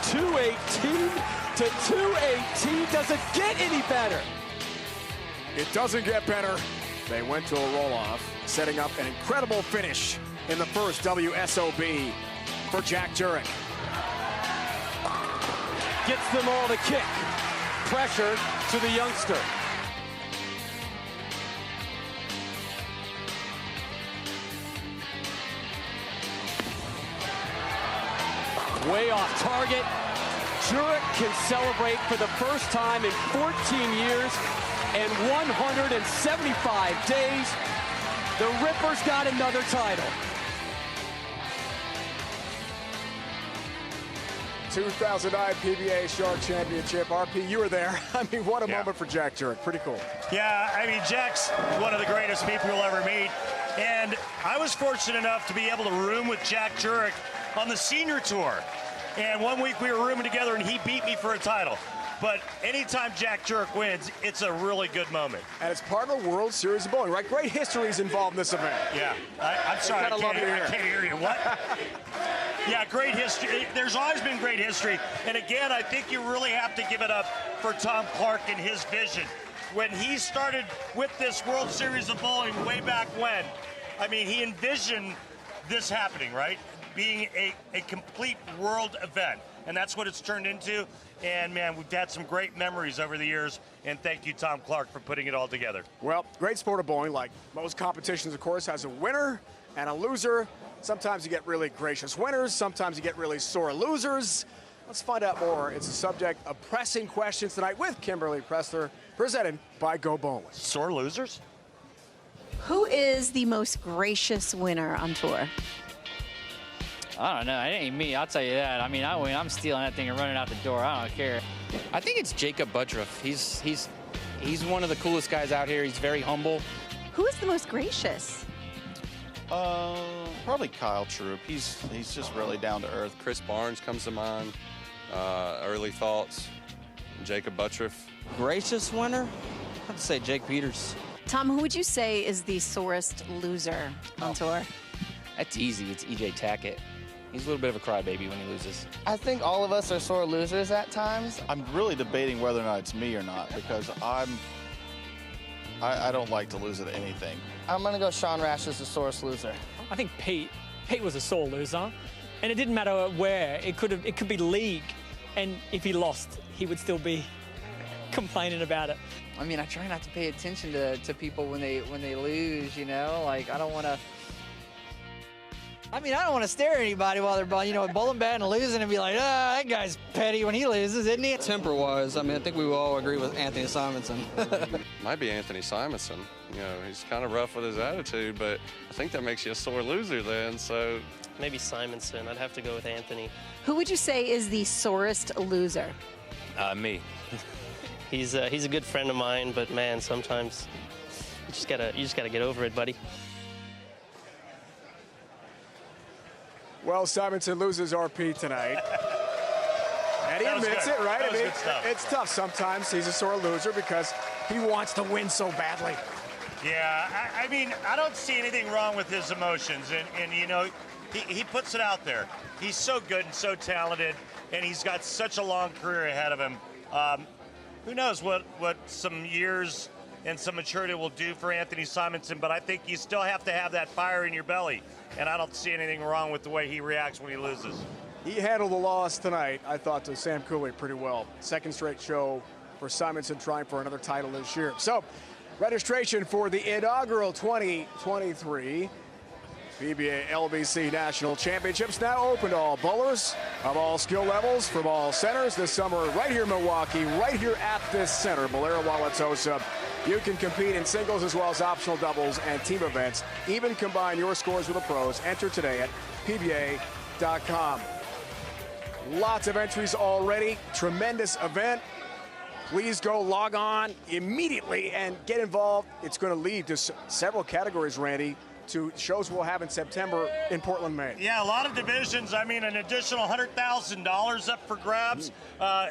218 to 218. Does it get any better? It doesn't get better. They went to a roll-off, setting up an incredible finish in the first WSOB for Jack Jurek. Gets them all to kick. Pressure to the youngster. Way off target. Jurek can celebrate for the first time in 14 years and 175 days. The Rippers got another title. 2009 PBA Shark Championship. RP, you were there. I mean, what a moment for Jack Jurek. Pretty cool. Yeah, I mean, Jack's one of the greatest people you'll ever meet. And I was fortunate enough to be able to room with Jack Jurek on the senior tour. And one week we were rooming together and he beat me for a title. But anytime Jack Jurek wins, it's a really good moment. And it's part of the World Series of Bowling, right? Great history is involved in this event. Yeah, I'm sorry, I can't hear you. What? Yeah, great history. There's always been great history. And again, I think you really have to give it up for Tom Clark and his vision. When he started with this World Series of Bowling way back when, I mean, he envisioned this happening, right? Being a complete world event. and that's what it's turned into. And, man, we've had some great memories over the years, and thank you, Tom Clark, for putting it all together. Well, great sport of bowling, like most competitions, of course, has a winner and a loser. Sometimes you get really gracious winners. Sometimes you get really sore losers. Let's find out more. It's the subject of pressing questions tonight with Kimberly Pressler, presented by Go Bowling. Sore losers? Who is the most gracious winner on tour? I don't know. It ain't me. I'll tell you that. I mean, I win. I'm stealing that thing and running out the door. I don't care. I think it's Jacob Buttriff. He's one of the coolest guys out here. He's very humble. Who is the most gracious? Probably Kyle Troop. He's just really down to earth. Chris Barnes comes to mind. Early thoughts. Jacob Buttriff. Gracious winner? I'd say Jake Peters. Tom, who would you say is the sorest loser on tour? That's easy. It's EJ Tackett. He's a little bit of a crybaby when he loses. I think all of us are sore losers at times. I'm really debating whether or not it's me or not because I don't like to lose at anything. I'm going to go Sean Rash as the sorest loser. I think Pete was a sore loser, and it didn't matter where. It could be league, and if he lost, he would still be complaining about it. I mean, I try not to pay attention to people when they lose, you know? Like, I don't want to stare at anybody while they're bowling bad and losing and be like, that guy's petty when he loses, isn't he? Temper-wise, I mean, I think we will all agree with Anthony Simonson. Might be Anthony Simonson. You know, he's kind of rough with his attitude, but I think that makes you a sore loser then, so. Maybe Simonson. I'd have to go with Anthony. Who would you say is the sorest loser? Me. He's a good friend of mine, but man, sometimes you just gotta get over it, buddy. Well, Simonson loses RP tonight. And he admits it, right? I mean, it's tough sometimes. He's a sore loser because he wants to win so badly. Yeah, I mean, I don't see anything wrong with his emotions. And you know, he puts it out there. He's so good and so talented, and he's got such a long career ahead of him. Who knows what some years and some maturity will do for Anthony Simonson, but I think you still have to have that fire in your belly, and I don't see anything wrong with the way he reacts when he loses. He handled the loss tonight, I thought, to Sam Cooley pretty well. Second straight show for Simonson trying for another title this year. So, registration for the inaugural 2023 PBA LBC National Championships now open to all bowlers of all skill levels from all centers this summer right here in Milwaukee, right here at this center, Bolero Wauwatosa. You can compete in singles as well as optional doubles and team events. Even combine your scores with the pros. Enter today at PBA.com. Lots of entries already. Tremendous event. Please go log on immediately and get involved. It's going to lead to several categories, Randy, to shows we'll have in September in Portland, Maine. Yeah, a lot of divisions. I mean, an additional $100,000 up for grabs.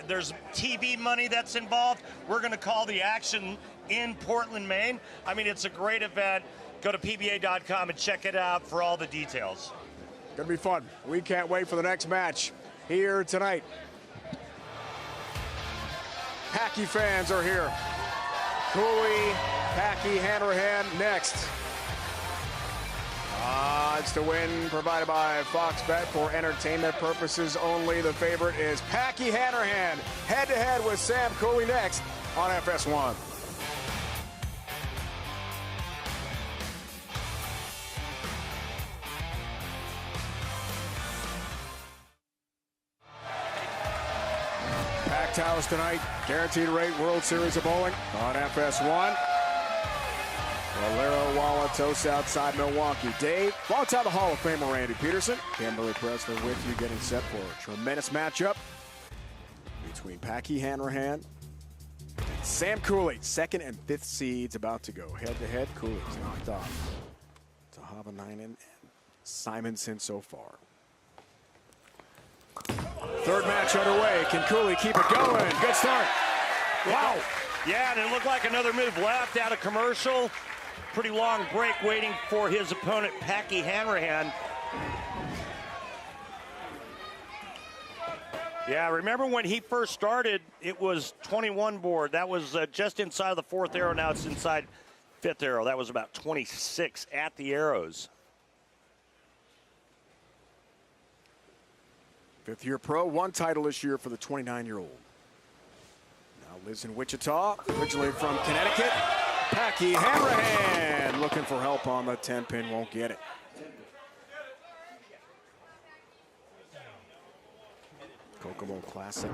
There's TV money that's involved. We're going to call the action in Portland, Maine. I mean, it's a great event. Go to PBA.com and check it out for all the details. Gonna be fun. We can't wait for the next match here tonight. Packy fans are here. Cooley, Packy, Hanrahan next. Odds to win provided by Fox Bet for entertainment purposes only. The favorite is Packy Hanrahan. Head-to-head with Sam Cooley next on FS1. Packed house tonight. Guaranteed rate World Series of Bowling on FS1. Bolero Wauwatosa outside Milwaukee. Dave, alongside the Hall of Famer Randy Pedersen. Kimberly Pressler with you, getting set for a tremendous matchup between Packy Hanrahan and Sam Cooley. Second and fifth seeds about to go head-to-head. Cooley's knocked off to Havanainen and Simonson so far. Third match underway. Can Cooley keep it going? Good start. Wow. Yeah, and it looked like another move left out of commercial. Pretty long break waiting for his opponent, Packy Hanrahan. Yeah, remember when he first started, it was 21 board. That was just inside of the fourth arrow. Now it's inside fifth arrow. That was about 26 at the arrows. Fifth-year pro, one title this year for the 29-year-old. Now lives in Wichita, originally from Connecticut. Packy Hanrahan looking for help on the 10-pin, won't get it. Kokomo Classic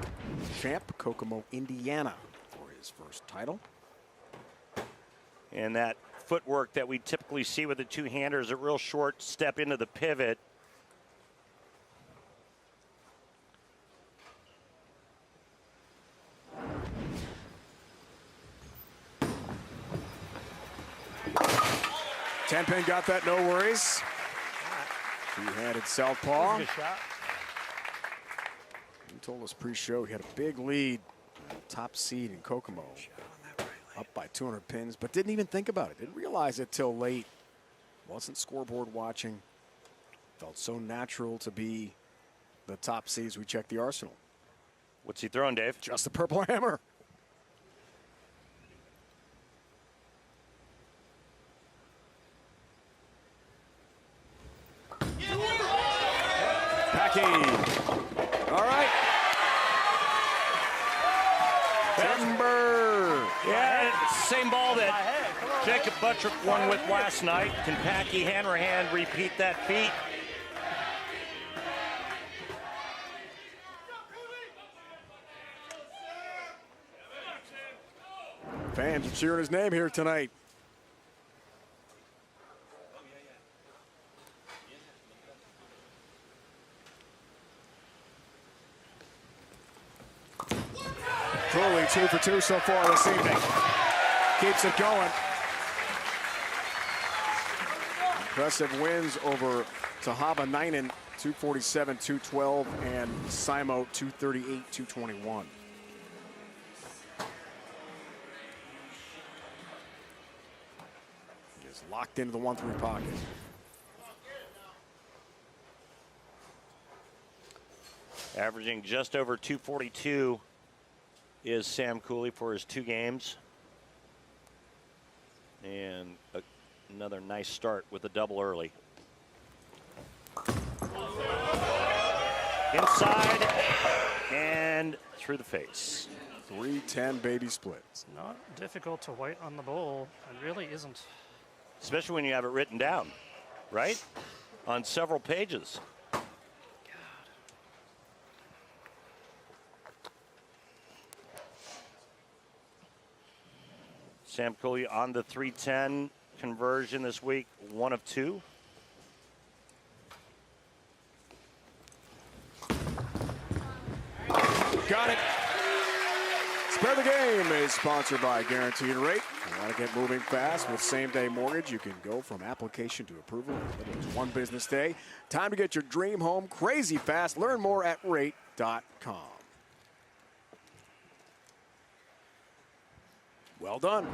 champ, Kokomo, Indiana for his first title. And that footwork that we typically see with the two-handers, a real short step into the pivot. Ten-pin got that, no worries. Two-handed southpaw. Good shot. He told us pre-show he had a big lead, top seed in Kokomo, up by 200 pins, but didn't even think about it. Didn't realize it till late. Wasn't scoreboard watching. Felt so natural to be the top seed as we check the arsenal. What's he throwing, Dave? Just the purple hammer. Packy. All right. Timber. Yeah, same ball that Jacob Buttrick won with last night. Can Packy Hanrahan repeat that feat? Fans are cheering his name here tonight. Truly 2 for 2 so far this evening. Keeps it going. Impressive wins over Tahaba Nainen, 247, 212, and Simo, 238, 221. He is locked into the 1-3 pocket. Averaging just over 242 is Sam Cooley for his 2 games. And another nice start with a double early. Inside and through the face. 3-10 baby splits. Not difficult to white on the bowl. It really isn't. Especially when you have it written down, right? On several pages. Sam Cooley on the 310 conversion this week, 1 of 2. Got it. Spare the Game is sponsored by Guaranteed Rate. If you want to get moving fast with same-day mortgage, you can go from application to approval in as 1 business day. Time to get your dream home crazy fast. Learn more at rate.com. Well done.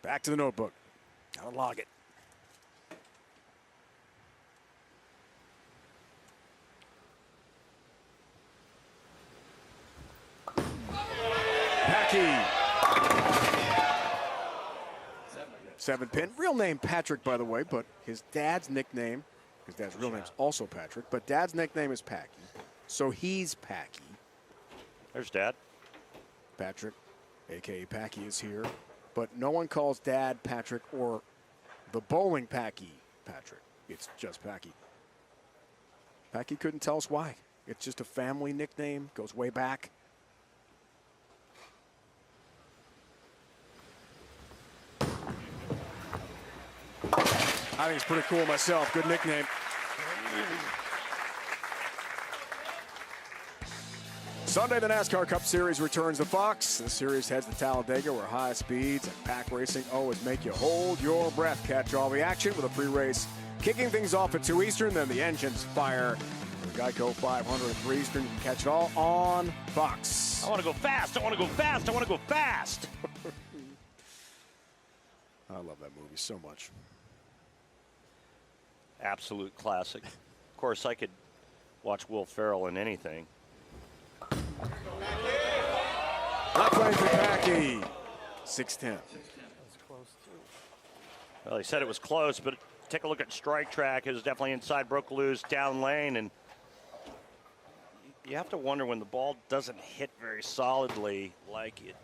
Back to the notebook. Gotta log it. Packy. 7-pin. Real name Patrick, by the way, but his dad's nickname, his dad's real name's also Patrick, but dad's nickname is Packy. So he's Packy. There's Dad. Patrick, a.k.a. Packy, is here. But no one calls Dad Patrick or the bowling Packy Patrick. It's just Packy. Packy couldn't tell us why. It's just a family nickname, goes way back. I think it's pretty cool myself. Good nickname. Sunday, the NASCAR Cup Series returns to Fox. The series heads to Talladega, where high speeds and pack racing always make you hold your breath. Catch all the action with a pre-race kicking things off at 2 Eastern, then the engines fire. The Geico 500 at 3 Eastern. You can catch it all on Fox. I want to go fast. I want to go fast. I want to go fast. I love that movie so much. Absolute classic. Of course, I could watch Will Ferrell in anything. Not playing for Packy. 6-10. Well, he said it was close, but take a look at strike track. It was definitely inside, broke loose, down lane, and you have to wonder when the ball doesn't hit very solidly, like it.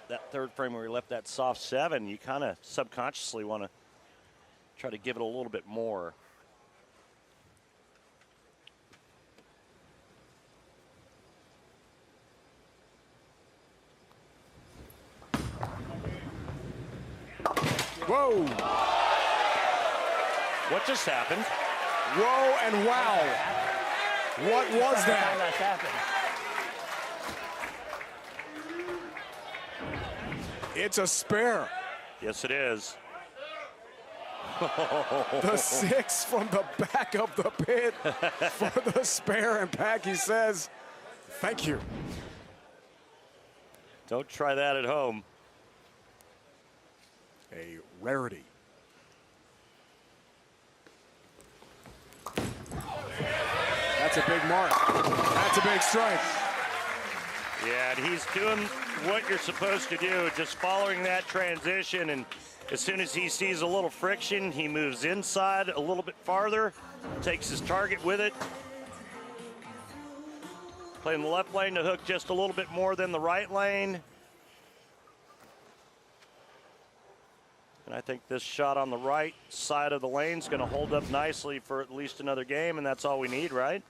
That third frame where he left that soft 7, you kind of subconsciously want to try to give it a little bit more. Whoa! What just happened? Whoa and wow. What was that? It's a spare. Yes, it is. The 6 from the back of the pit for the spare, and Packy says, thank you. Don't try that at home. A rarity. That's a big mark. That's a big strike. Yeah, and he's doing what you're supposed to do, just following that transition, and as soon as he sees a little friction, he moves inside a little bit farther, takes his target with it. Playing the left lane to hook just a little bit more than the right lane. And I think this shot on the right side of the lane is going to hold up nicely for at least another game, and that's all we need, right?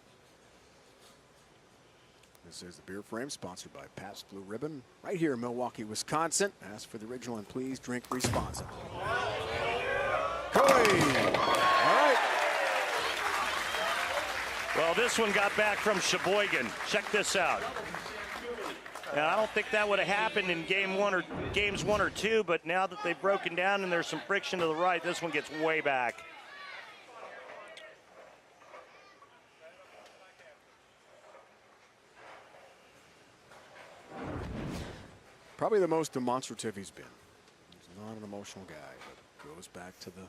This is the beer frame, sponsored by Pabst Blue Ribbon, right here in Milwaukee, Wisconsin. Ask for the original and please drink responsibly. Cooley! All right. Well, this one got back from Sheboygan. Check this out. Now, I don't think that would have happened in games 1 or 2, but now that they've broken down and there's some friction to the right, this one gets way back. Probably the most demonstrative he's been. He's not an emotional guy, but goes back to the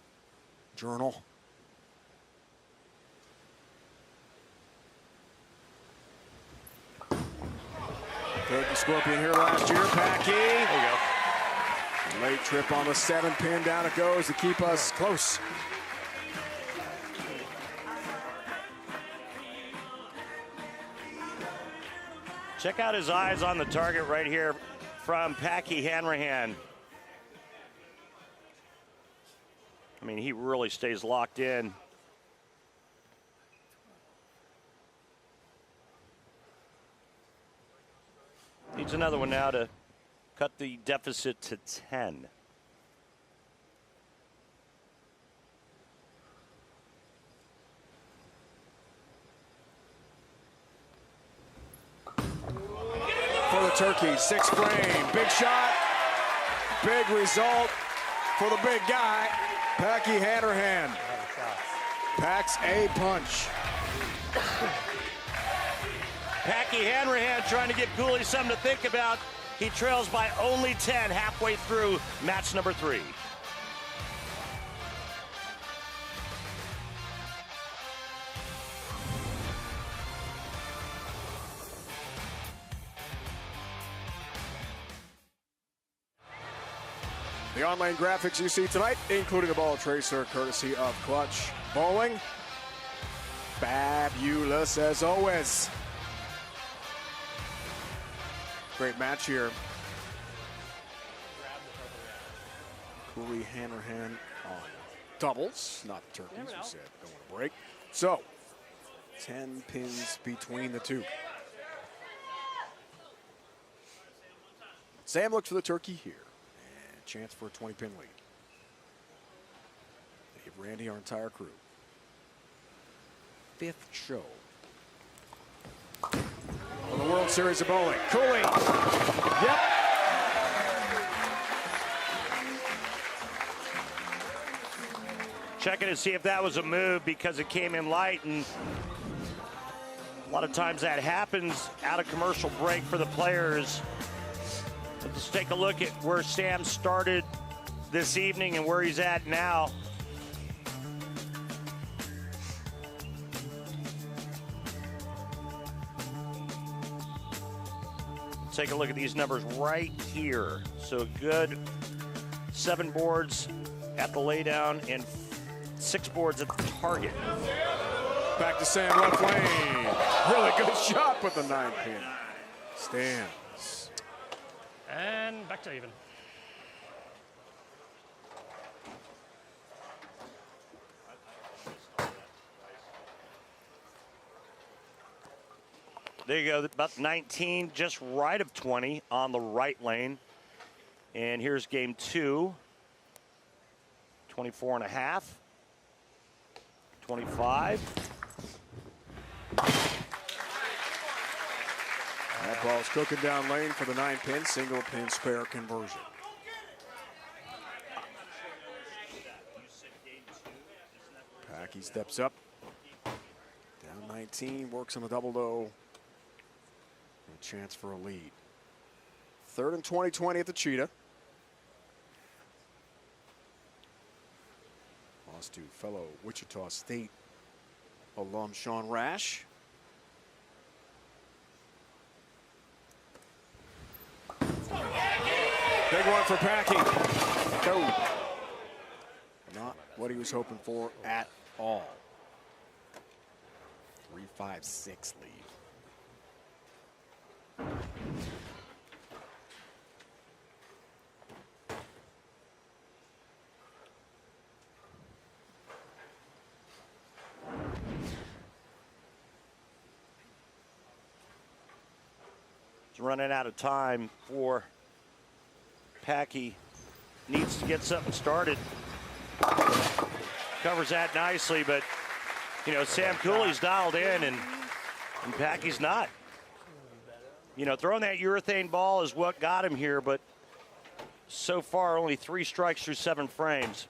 journal. Turkey Scorpion here last year. Packy. There you go. Late trip on the 7-pin. Down it goes to keep us close. Check out his eyes on the target right here from Packy Hanrahan. I mean, he really stays locked in. Needs another one now to cut the deficit to 10. For the Turkey, 6th frame, big shot, big result for the big guy, Packy Hanrahan. Packs a punch. Packy Hanrahan trying to give Cooley something to think about. He trails by only 10 halfway through match number 3. The online graphics you see tonight, including a ball tracer courtesy of Clutch Bowling. Fabulous as always. Great match here. Cooley Hanrahan on doubles, not turkeys. We said don't want to break. So, 10 pins between the two. Sam looks for the turkey here. And chance for a 20-pin lead. They give Randy our entire crew. 5th show. On the World Series of Bowling. Cooley. Yep. Checking to see if that was a move because it came in light, and a lot of times that happens out of commercial break for the players. But let's take a look at where Sam started this evening and where he's at now. Take a look at these numbers right here. So good 7 boards at the laydown and 6 boards at the target. Back to Sam left lane. Really good shot with the 9-pin. Stands. And back to even. There you go, about 19, just right of 20 on the right lane. And here's game 2. 24 and a half. 25. That ball's cooking down lane for the 9-pin, single pin spare conversion. Packy steps up. Down 19, works on a double low. A chance for a lead. 3rd and 20 at the Cheetah. Lost to fellow Wichita State alum Sean Rash. Big one for Packy. Go. Not what he was hoping for at all. 3-5-6 lead. It's running out of time for Packy. Needs to get something started. Covers that nicely, but you know, Sam Cooley's dialed in and Packy's not. You know, throwing that urethane ball is what got him here, but so far only 3 strikes through 7 frames.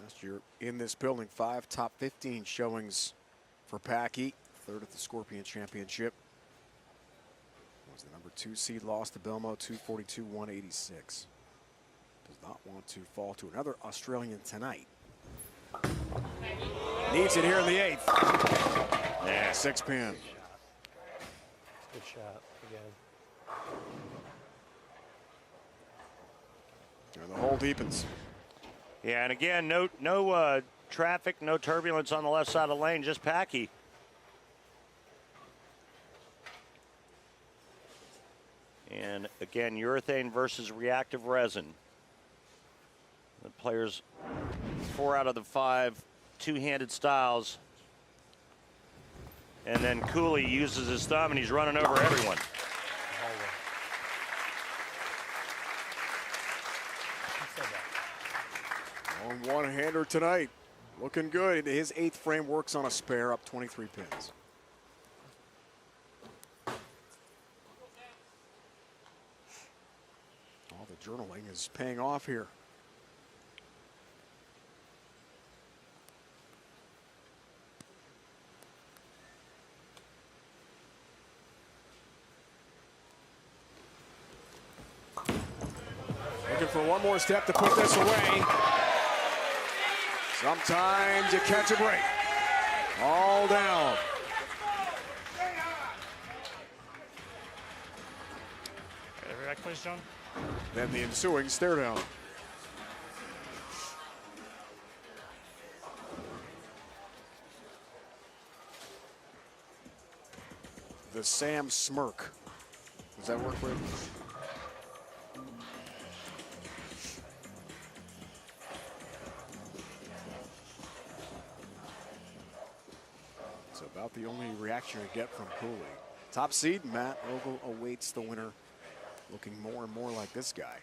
Last year in this building, 5 top 15 showings for Packy. 3rd at the Scorpion Championship. Was the number 2 seed, lost to Belmo, 242-186. Does not want to fall to another Australian tonight. Needs it here in the 8th. Yeah, 6-pin. Good shot again. And the hole deepens. Yeah, and again, no traffic, no turbulence on the left side of the lane, just Packy. And again, urethane versus reactive resin. The players, 4 out of the 5 two-handed styles. And then Cooley uses his thumb and he's running over everyone. On one-hander tonight. Looking good. His 8th frame works on a spare, up 23 pins. All the journaling is paying off here. Looking for one more step to put this away. Sometimes you catch a break. All down. Back, please, John. Then the ensuing stare down. The Sam smirk. Does that work for you? It's about the only reaction you get from Cooley. Top seed, Matt Ogle awaits the winner. Looking more and more like this guy.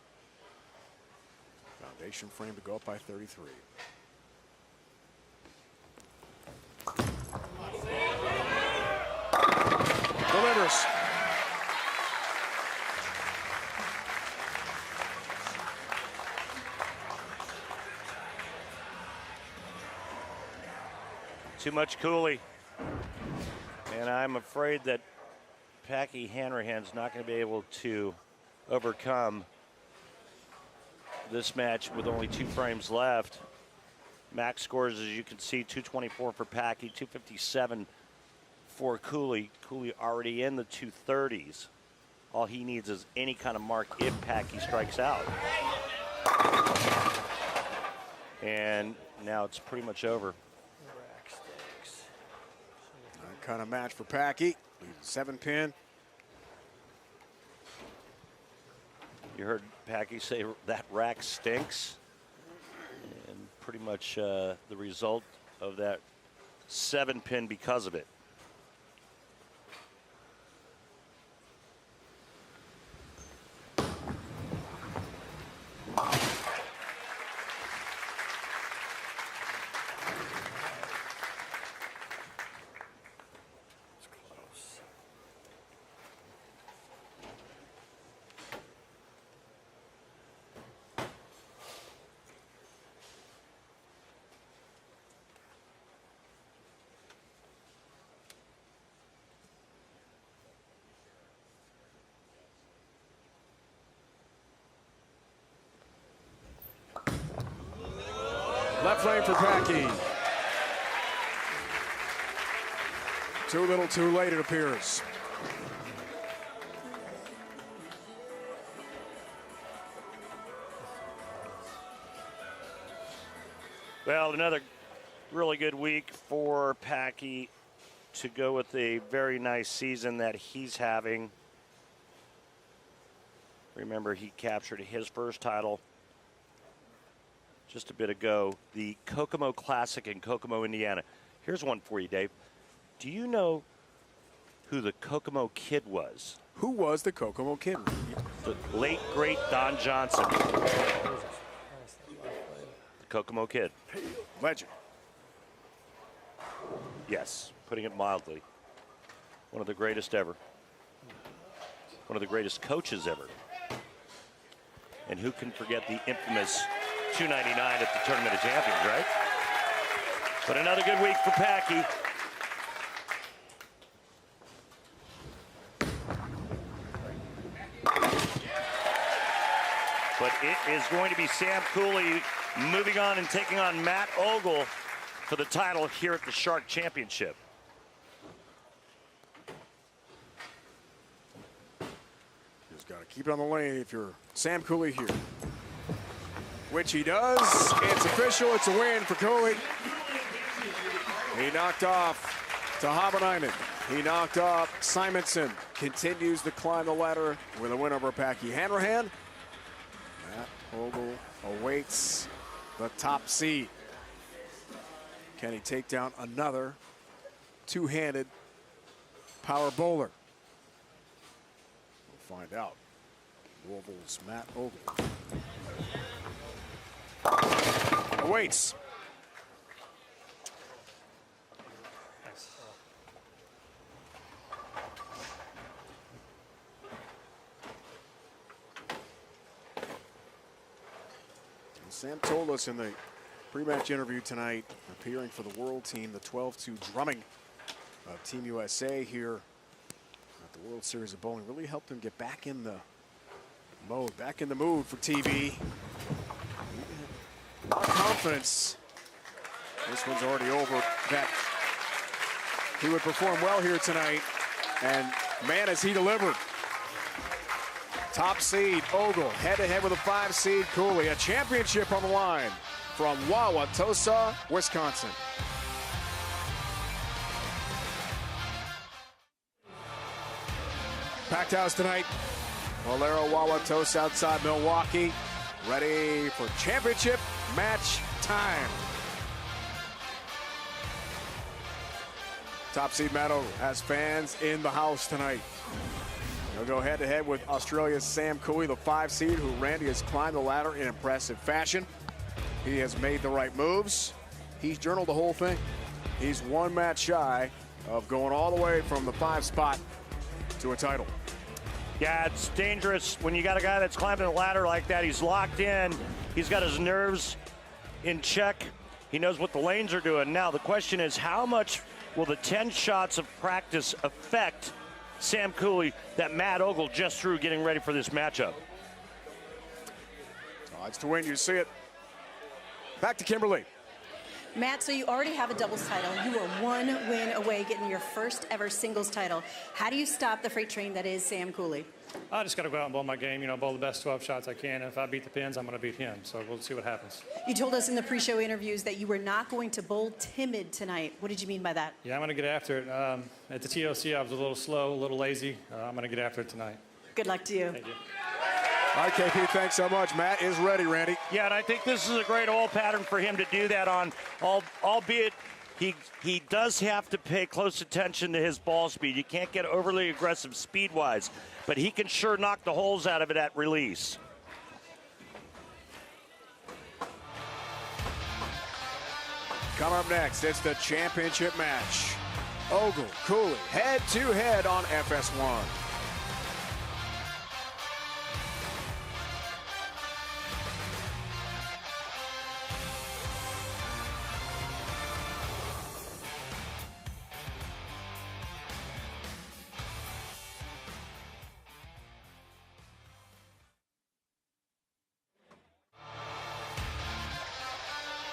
Foundation frame to go up by 33. Delivers. Too much Cooley. And I'm afraid that Packy Hanrahan's not going to be able to overcome this match with only 2 frames left. Max scores, as you can see, 224 for Packy, 257 for Cooley. Cooley already in the 230s. All he needs is any kind of mark if Packy strikes out. And now it's pretty much over. That kind of match for Packy. 7-pin. You heard Packy say that rack stinks. And pretty much the result of that 7-pin because of it. Left frame for Packy. Too little, too late, it appears. Well, another really good week for Packy to go with a very nice season that he's having. Remember, he captured his first title just a bit ago, the Kokomo Classic in Kokomo, Indiana. Here's one for you, Dave. Do you know who the Kokomo Kid was? Who was the Kokomo Kid? The late, great Don Johnson. The Kokomo Kid. Legend. Yes, putting it mildly. One of the greatest ever. One of the greatest coaches ever. And who can forget the infamous $2.99 at the Tournament of Champions, right? But another good week for Packy. But it is going to be Sam Cooley moving on and taking on Matt Ogle for the title here at the Shark Championship. Just got to keep it on the lane if you're Sam Cooley here. Which he does. It's official. It's a win for Cooley. He knocked off Tahabanainen. He knocked off Simonson. Continues to climb the ladder with a win over Packy Hanrahan. Matt Ogle awaits the top seed. Can he take down another two-handed power bowler? We'll find out. Louisville's Matt Ogle awaits. Sam told us in the pre-match interview tonight, appearing for the world team, the 12-2 drumming of Team USA here at the World Series of Bowling really helped him get back in the mode, back in the mood for TV. A lot of confidence. This one's already over that he would perform well here tonight. And man, has he delivered. Top seed, Ogle, head-to-head with a 5 seed, Cooley. A championship on the line from Wauwatosa, Wisconsin. Packed house tonight. Valero Wauwatosa outside Milwaukee. Ready for championship match time. Top seed Matt Ogle has fans in the house tonight. He'll go head-to-head with Australia's Sam Cooley, the 5 seed, who Randy has climbed the ladder in impressive fashion. He has made the right moves. He's journaled the whole thing. He's one match shy of going all the way from the 5 spot to a title. Yeah, it's dangerous when you got a guy that's climbing a ladder like that. He's locked in. He's got his nerves in check. He knows what the lanes are doing. Now, the question is, how much will the 10 shots of practice affect Sam Cooley that Matt Ogle just threw getting ready for this matchup? Odds to win, you see it. Back to Kimberly. Matt, so you already have a doubles title. You are one win away getting your first ever singles title. How do you stop the freight train that is Sam Cooley? I just got to go out and bowl my game, bowl the best 12 shots I can. And if I beat the pins, I'm going to beat him. So we'll see what happens. You told us in the pre-show interviews that you were not going to bowl timid tonight. What did you mean by that? Yeah, I'm going to get after it. At the TOC, I was a little slow, a little lazy. I'm going to get after it tonight. Good luck to you. Thank you. All right, KP, thanks so much. Matt is ready, Randy. Yeah, and I think this is a great old pattern for him to do that on, albeit he does have to pay close attention to his ball speed. You can't get overly aggressive speed-wise, but he can sure knock the holes out of it at release. Coming up next, it's the championship match. Ogle, Cooley, head-to-head on FS1.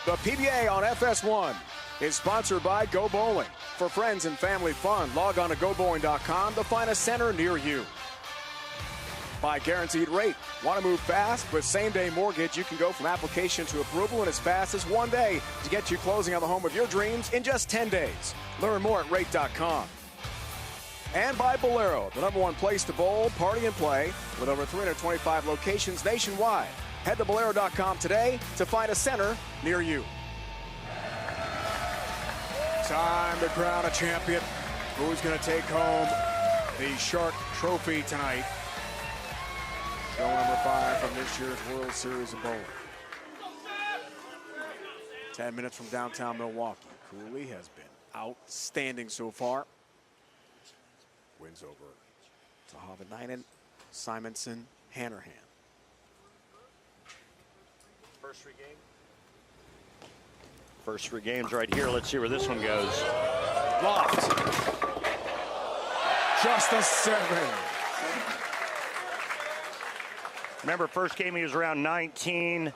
The PBA on FS1 is sponsored by Go Bowling. For friends and family fun, log on to GoBowling.com to find a center near you. By Guaranteed Rate. Want to move fast? With same-day mortgage, you can go from application to approval in as fast as 1 day to get you closing on the home of your dreams in just 10 days. Learn more at Rate.com. And by Bolero, the #1 place to bowl, party, and play with over 325 locations nationwide. Head to Bolero.com today to find a center near you. Time to crown a champion. Who's going to take home the Shark Trophy tonight? Show number 5 from this year's World Series of Bowling. 10 minutes from downtown Milwaukee. Cooley has been outstanding so far. Wins over Tahavanainen, Simonson, Hanrahan. First three games right here. Let's see where this one goes. Loft. Just a 7. Remember, first game he was around 19.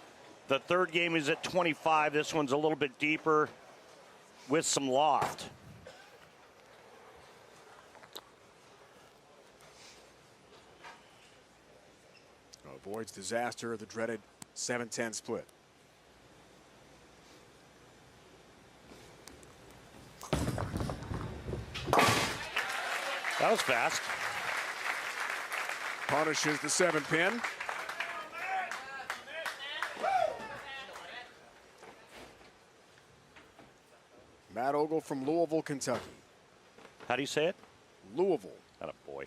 The third game he was at 25. This one's a little bit deeper with some loft. Avoids disaster, the dreaded 7-10 split. That was fast. Punishes the 7-pin. Matt Ogle from Louisville, Kentucky. How do you say it? Louisville. Not a boy.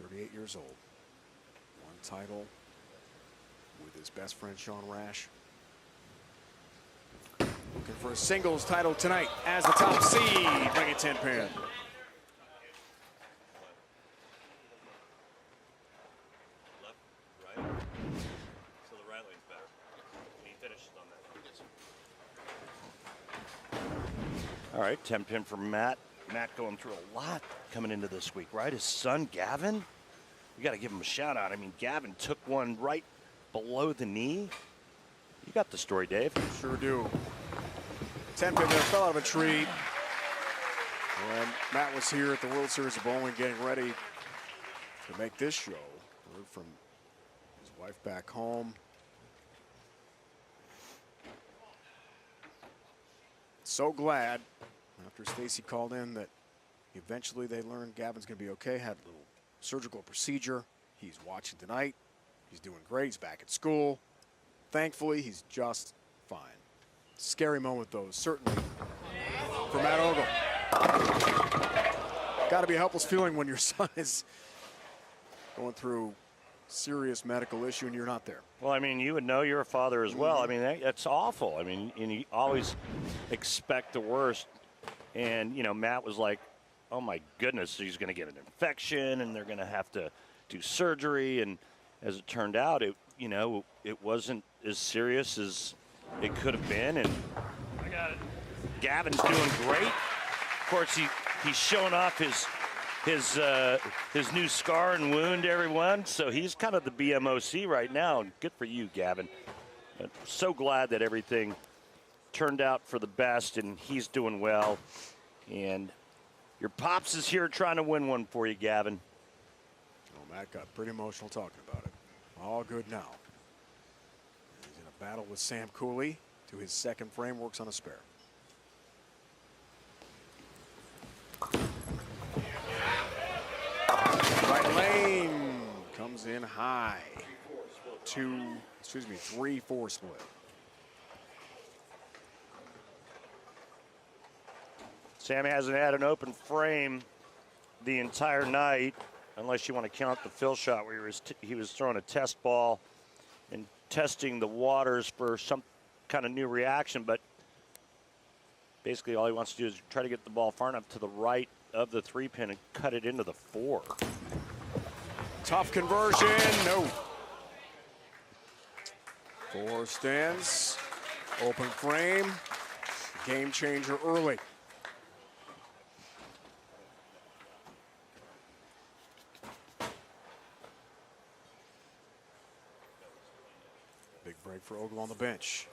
38 years old. 1 title with his best friend Sean Rash. Looking for a singles title tonight as the top seed, bringing 10-pin. Left, right. So the right lane's better. He finishes on that. All right, 10-pin for Matt. Matt going through a lot coming into this week, right? His son, Gavin, you got to give him a shout out. I mean, Gavin took one right below the knee. You got the story, Dave. Sure do. 10-pin there, fell out of a tree. And Matt was here at the World Series of Bowling getting ready to make this show. Heard from his wife back home. So glad after Stacy called in that eventually they learned Gavin's going to be okay. Had a little surgical procedure. He's watching tonight. He's doing great. He's back at school. Thankfully, he's just fine. Scary moment, though, certainly for Matt Ogle. Got to be a helpless feeling when your son is going through serious medical issue and you're not there. Well, I mean, you would know, you're a father as well. I mean, that's awful. I mean, and you always expect the worst. And, you know, Matt was like, oh, my goodness, he's going to get an infection and they're going to have to do surgery. And as it turned out, it wasn't as serious as it could have been. And I got it. Gavin's doing great. Of course, he's showing off his new scar and wound to everyone. So he's kind of the BMOC right now. And good for you, Gavin. But so glad that everything turned out for the best, and he's doing well. And your pops is here trying to win one for you, Gavin. Oh, Matt got pretty emotional talking about it. All good now. He's in a battle with Sam Cooley to his second frame, works on a spare. Right lane comes in high. 3-4 split. Sam hasn't had an open frame the entire night, unless you want to count the fill shot where he was throwing a test ball and testing the waters for some kind of new reaction. But basically all he wants to do is try to get the ball far enough to the right of the 3-pin and cut it into the 4. Tough conversion, no. 4 stands, open frame, game changer early. Big break for Ogle on the bench.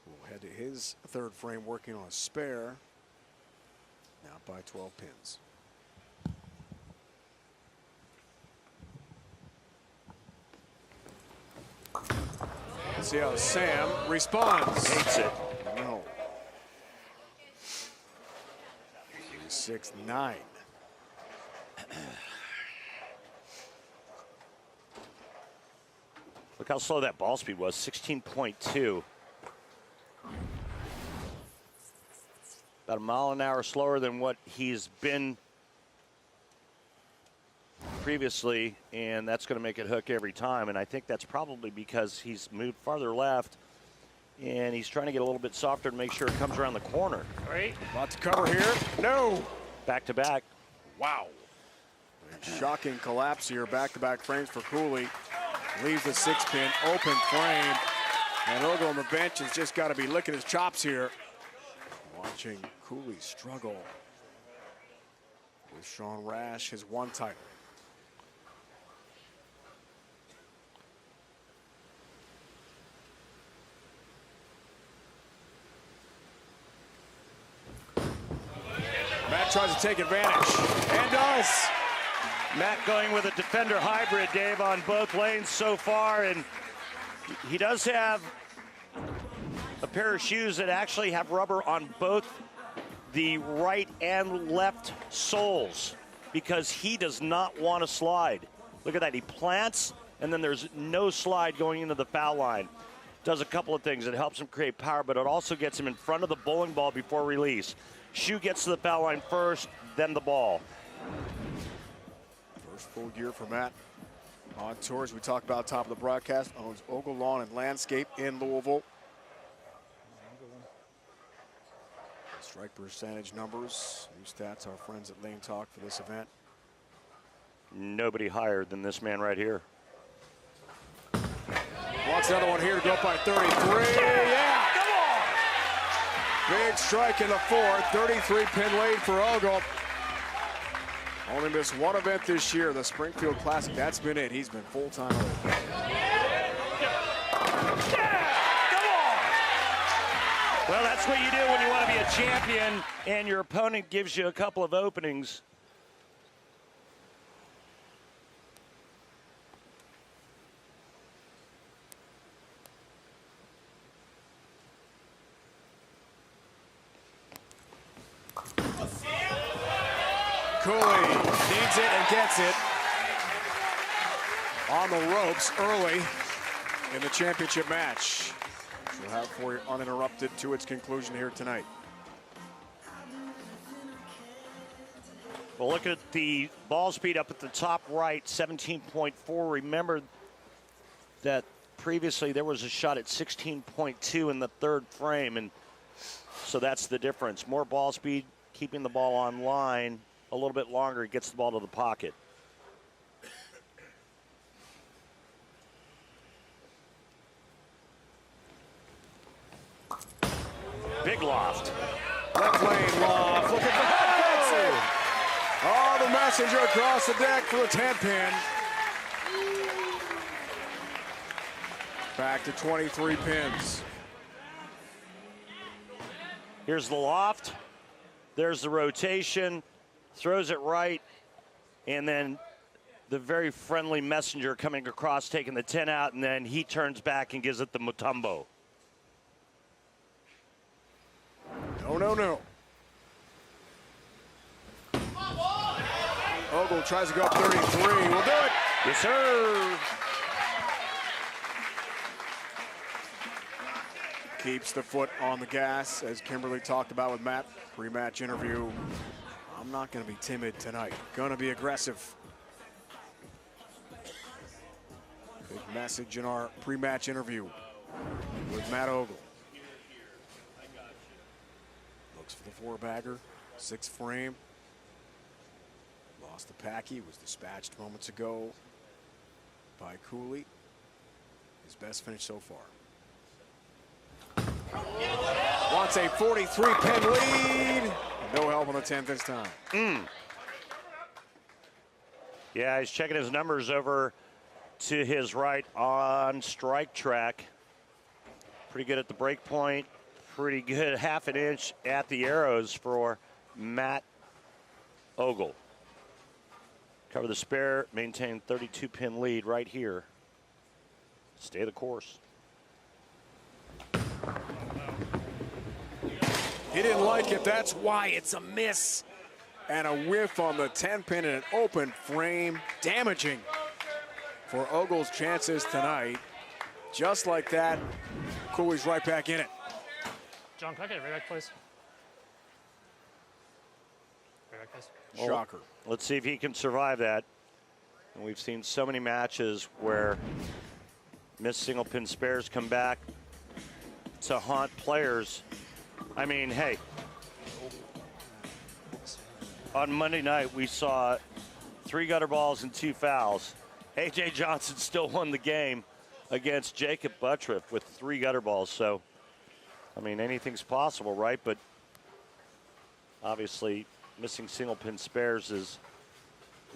We'll head to his third frame working on a spare. Now by 12 pins. Let's see how Sam responds. Hates it. No. 6-9. Look how slow that ball speed was, 16.2. About a mile an hour slower than what he's been previously, and that's going to make it hook every time. And I think that's probably because he's moved farther left, and he's trying to get a little bit softer to make sure it comes around the corner. Right. Lot to cover here. No. Back to back. Wow. Shocking collapse here. Back-to-back frames for Cooley. Leaves the 6-pin open frame. And Ogle on the bench has just got to be licking his chops here. Watching Cooley struggle with Sean Rash, his 1 title. Matt tries to take advantage and does. Matt going with a defender hybrid, Dave, on both lanes so far, and he does have a pair of shoes that actually have rubber on both the right and left soles because he does not want to slide. Look at that, he plants and then there's no slide going into the foul line. Does a couple of things. It helps him create power, but it also gets him in front of the bowling ball before release. Shoe gets to the foul line first, then the ball. First full year for Matt on tour, as we talked about top of the broadcast, owns Ogle Lawn and Landscape in Louisville. Strike percentage numbers, new stats, our friends at Lane Talk for this event. Nobody higher than this man right here. Wants another one here to go up by 33. Yeah! Come on! Big strike in the 4th, 33-pin lead for Ogle. Only missed 1 event this year, the Springfield Classic. That's been it. He's been full-time. Well, that's what you do when you want to be a champion and your opponent gives you a couple of openings. Cooley needs it and gets it on the ropes early in the championship match. We'll have for you uninterrupted to its conclusion here tonight. Well, look at the ball speed up at the top right, 17.4. Remember that previously there was a shot at 16.2 in the 3rd frame, and so that's the difference. More ball speed, keeping the ball on line a little bit longer, it gets the ball to the pocket. Big loft. Left lane loft. Look at that. Oh, the messenger across the deck for the 10-pin. Back to 23 pins. Here's the loft. There's the rotation. Throws it right. And then the very friendly messenger coming across, taking the 10 out, and then he turns back and gives it the Mutombo. No. Ogle tries to go up 33. We'll do it. Yes, sir. Keeps the foot on the gas, as Kimberly talked about with Matt. Pre-match interview. I'm not going to be timid tonight. Going to be aggressive. Big message in our pre-match interview with Matt Ogle. Looks for the four-bagger, 6th frame. Lost the packy, was dispatched moments ago by Cooley. His best finish so far. Wants a 43-pin lead. No help on the 10th this time. Yeah, he's checking his numbers over to his right on strike track. Pretty good at the break point. Pretty good half an inch at the arrows for Matt Ogle. Cover the spare, maintain 32-pin lead right here. Stay the course. He didn't like it. That's why it's a miss. And a whiff on the 10-pin in an open frame. Damaging for Ogle's chances tonight. Just like that, Cooley's right back in it. John, can I get a reback, please? Reback, please. Shocker. Let's see if he can survive that. And we've seen so many matches where missed single pin spares come back to haunt players. I mean, hey, on Monday night we saw 3 gutter balls and 2 fouls. A.J. Johnson still won the game against Jacob Buttriff with 3 gutter balls. So, I mean, anything's possible, right? But obviously, missing single pin spares is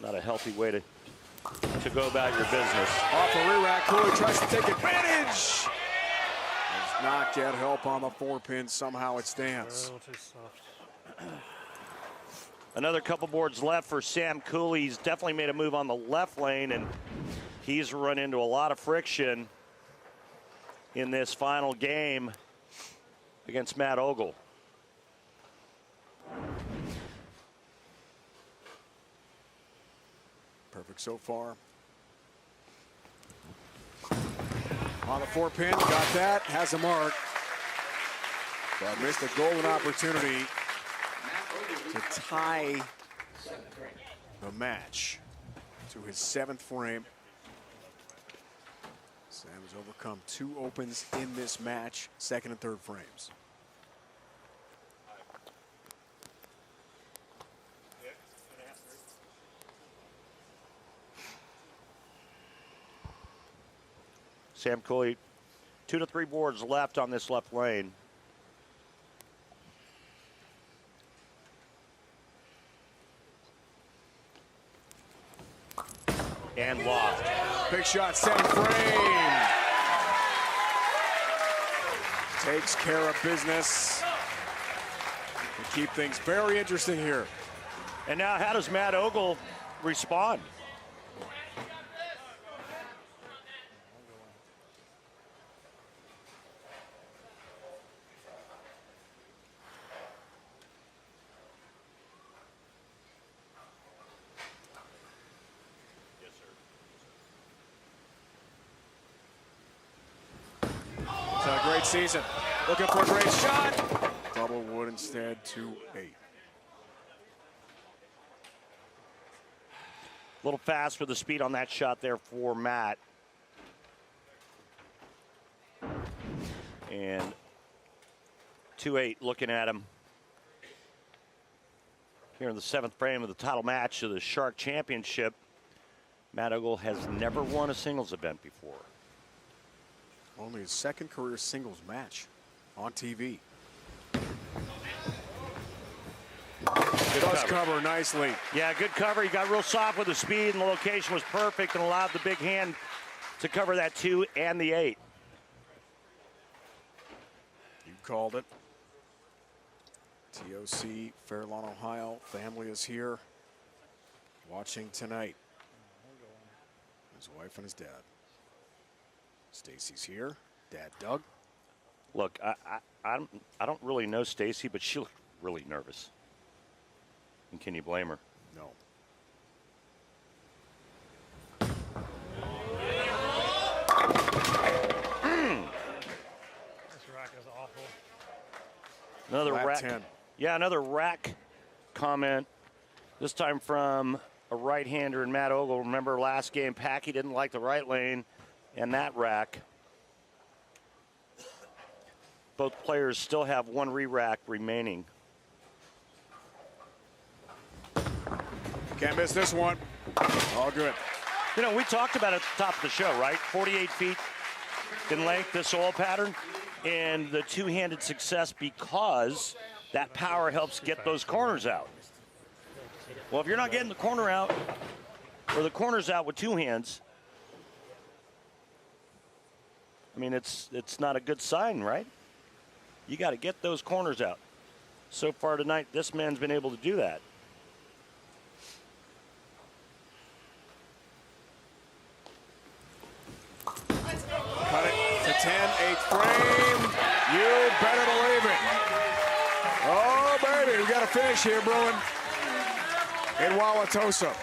not a healthy way to go about your business. Off a re-rack, Cooley tries to take advantage. Does not get help on the 4-pin. Somehow it stands. A little too soft. Another couple boards left for Sam Cooley. He's definitely made a move on the left lane, and he's run into a lot of friction in this final game against Matt Ogle. Perfect so far. On the 4-pin, got that, has a mark. But missed a golden opportunity to tie the match to his 7th frame. Sam has overcome 2 opens in this match, 2nd and 3rd frames. Sam Cooley, 2 to 3 boards left on this left lane. And lost. Big shot, 7th frame. Takes care of business. And keep things very interesting here. And now how does Matt Ogle respond? Season. Looking for a great shot. Double wood instead, 2-8. A little fast for the speed on that shot there for Matt. And 2-8 looking at him here in the 7th frame of the title match of the Shark Championship. Matt Ogle has never won a singles event before. Only his 2nd career singles match on TV. Does cover nicely. Yeah, good cover. He got real soft with the speed, and the location was perfect and allowed the big hand to cover that 2 and the 8. called it. TOC, Fairlawn, Ohio. Family is here watching tonight. His wife and his dad. Stacy's here. Dad, Doug. Look, I don't really know Stacy, but she looked really nervous. And can you blame her? No. This rack is awful. Another Flat rack. 10. Yeah, another rack comment. This time from a right-hander in Matt Ogle. Remember last game, Packy didn't like the right lane and that rack. Both players still have one re-rack remaining. Can't miss this one. All good. You know, we talked about it at the top of the show, right? 48 feet in length, this oil pattern, and the two-handed success because that power helps get those corners out. Well, if you're not getting the corner out or the corners out with two hands, I mean, it's not a good sign, right? You got to get those corners out. So far tonight, this man's been able to do that. Cut it to 10, 8th frame. You better believe it. Oh, baby, we got a finish here, Bruin. In Wauwatosa.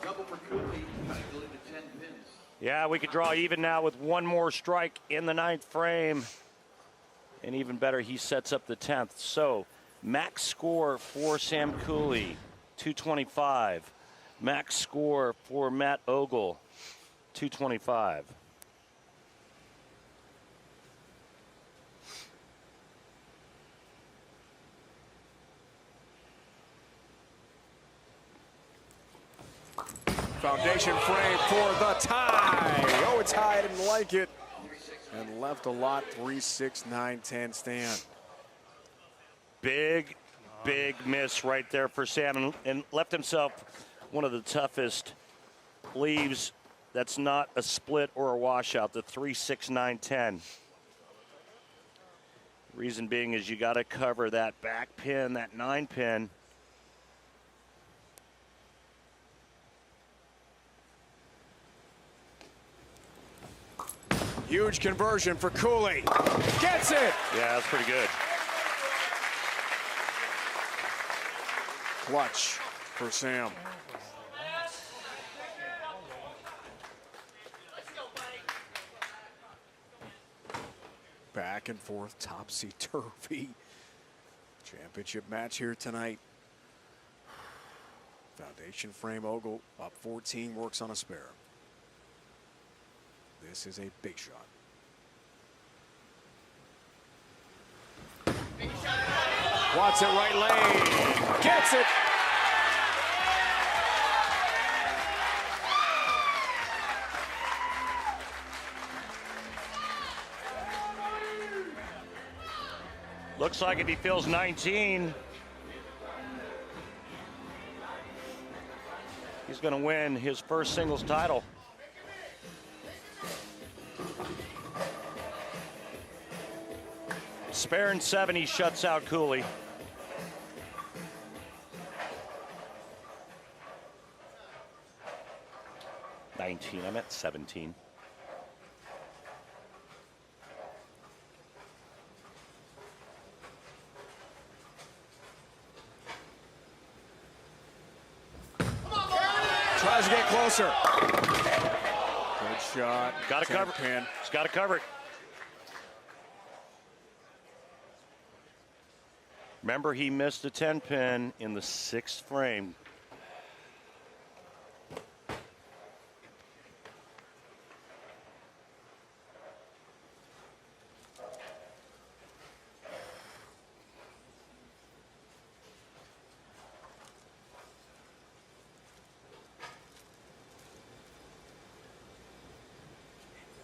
Double for Cooley, going to 10 pins. Yeah, we could draw even now with one more strike in the 9th frame. And even better, he sets up the 10th. So, max score for Sam Cooley, 225. Max score for Matt Ogle, 225. Foundation frame for the tie. Oh, it's high, didn't like it. And left a lot, 3, 6, 9, 10 stand. Big miss right there for Sam, and left himself one of the toughest leaves. That's not a split or a washout, the 3, 6, 9, 10. Reason being is you got to cover that back pin, that 9 pin. Huge conversion for Cooley. Gets it! Yeah, that's pretty good. Clutch for Sam. Back and forth, topsy-turvy. Championship match here tonight. Foundation frame Ogle up 14, works on a spare. This is a big shot. Watson right lane. Gets it. Looks like if he fills 19, he's going to win his first singles title. Spare in 7, he shuts out Cooley. I'm at 17. Tries to get closer. Good shot. Got to cover. Pin. He's got to cover it. Remember, he missed a 10 pin in the 6th frame.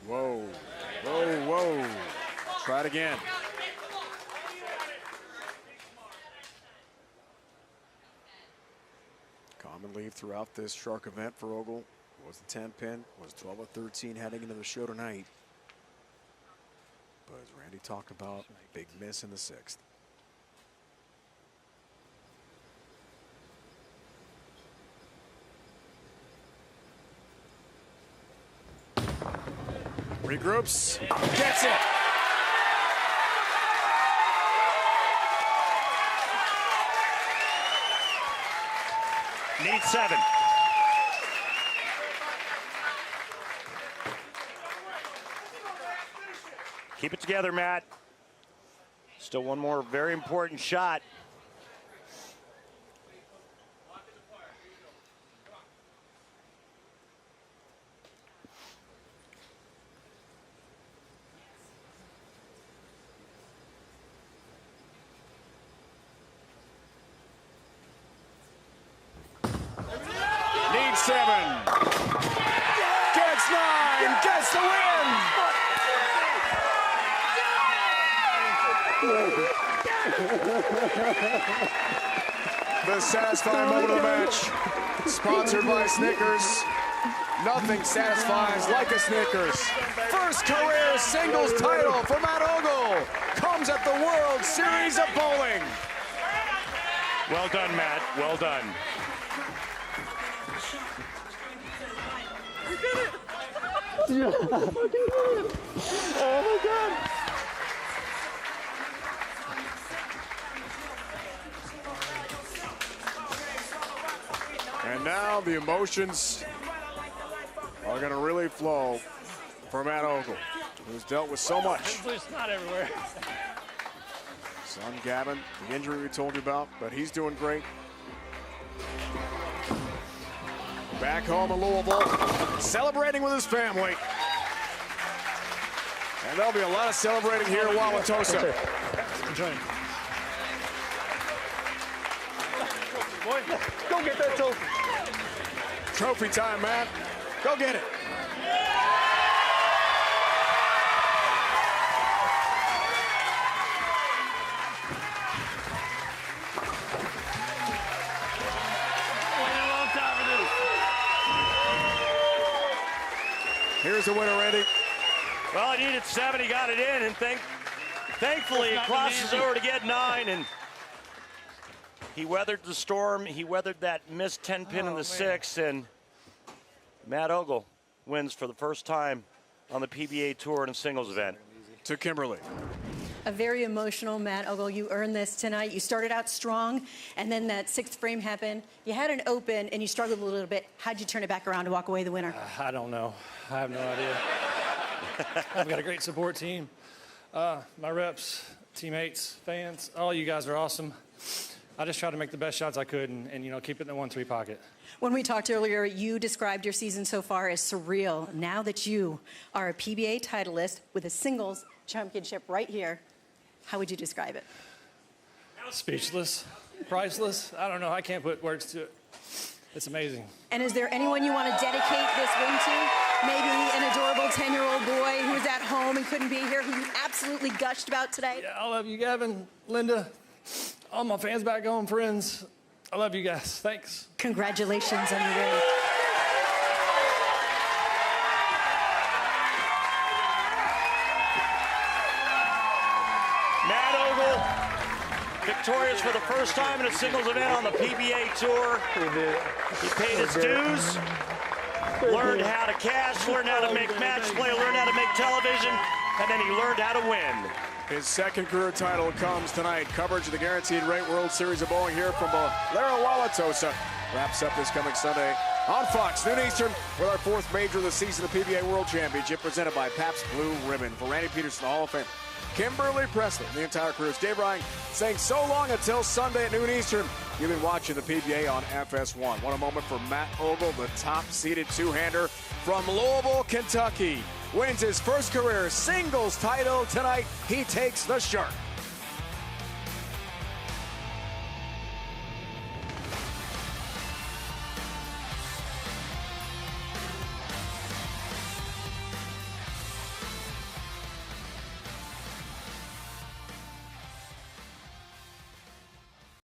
Whoa, whoa, whoa. Try it again. Common leave throughout this Shark event for Ogle was the 10 pin, was 12 of 13 heading into the show tonight. Randy talked about big miss in the 6th. Regroups, gets it. Need 7. Keep it together, Matt. Still one more very important shot. Needs 7. Gets 9. Gets the win. The satisfying moment of the match, sponsored by Snickers. Nothing satisfies like a Snickers. First career singles title for Matt Ogle comes at the World Series of Bowling. Well done, Matt. Well done. We did it! Oh my God! And now the emotions are going to really flow for Matt Ogle, who's dealt with so much. There's not everywhere. Son Gavin, the injury we told you about, but he's doing great. Back home in Louisville, celebrating with his family. And there'll be a lot of celebrating here in Wauwatosa. Boy, go get that trophy. Trophy time, Matt. Go get it. Here's the winner, Randy. Well, he needed 7. He got it in, and thankfully it crosses over to get 9. And he weathered the storm. He weathered that missed 10-pin in the 6th, and Matt Ogle wins for the first time on the PBA Tour in a singles event. To Kimberly. A very emotional Matt Ogle. You earned this tonight. You started out strong, and then that 6th frame happened. You had an open, and you struggled a little bit. How'd you turn it back around to walk away the winner? I don't know. I have no idea. I've got a great support team. My reps, teammates, fans, all you guys are awesome. I just tried to make the best shots I could and you know, keep it in the 1-3 pocket. When we talked earlier, you described your season so far as surreal. Now that you are a PBA titleist with a singles championship right here, how would you describe it? Speechless, priceless. I don't know. I can't put words to it. It's amazing. And is there anyone you want to dedicate this win to? Maybe an adorable 10-year-old boy who's at home and couldn't be here, who you absolutely gushed about today? Yeah, I love you, Gavin, Linda, all my fans back home, friends. I love you guys. Thanks. Congratulations on your win. Matt Ogle, victorious for the first time in a singles event on the PBA Tour. He paid his dues, learned how to cash, learned how to make match play, learned how to make television, and then he learned how to win. His second career title comes tonight. Coverage of the Guaranteed Rate World Series of Bowling here from Bolero, Wauwatosa. Wraps up this coming Sunday on Fox, noon Eastern, with our 4th major of the season, the PBA World Championship, presented by Pabst Blue Ribbon. For Randy Pedersen, the Hall of Fame, Kimberly, Pressler, the entire crew. It's Dave Ryan saying so long until Sunday at noon Eastern. You've been watching the PBA on FS1. What a moment for Matt Ogle, the top-seeded two-hander from Louisville, Kentucky. Wins his first career singles title tonight. He takes the Shark.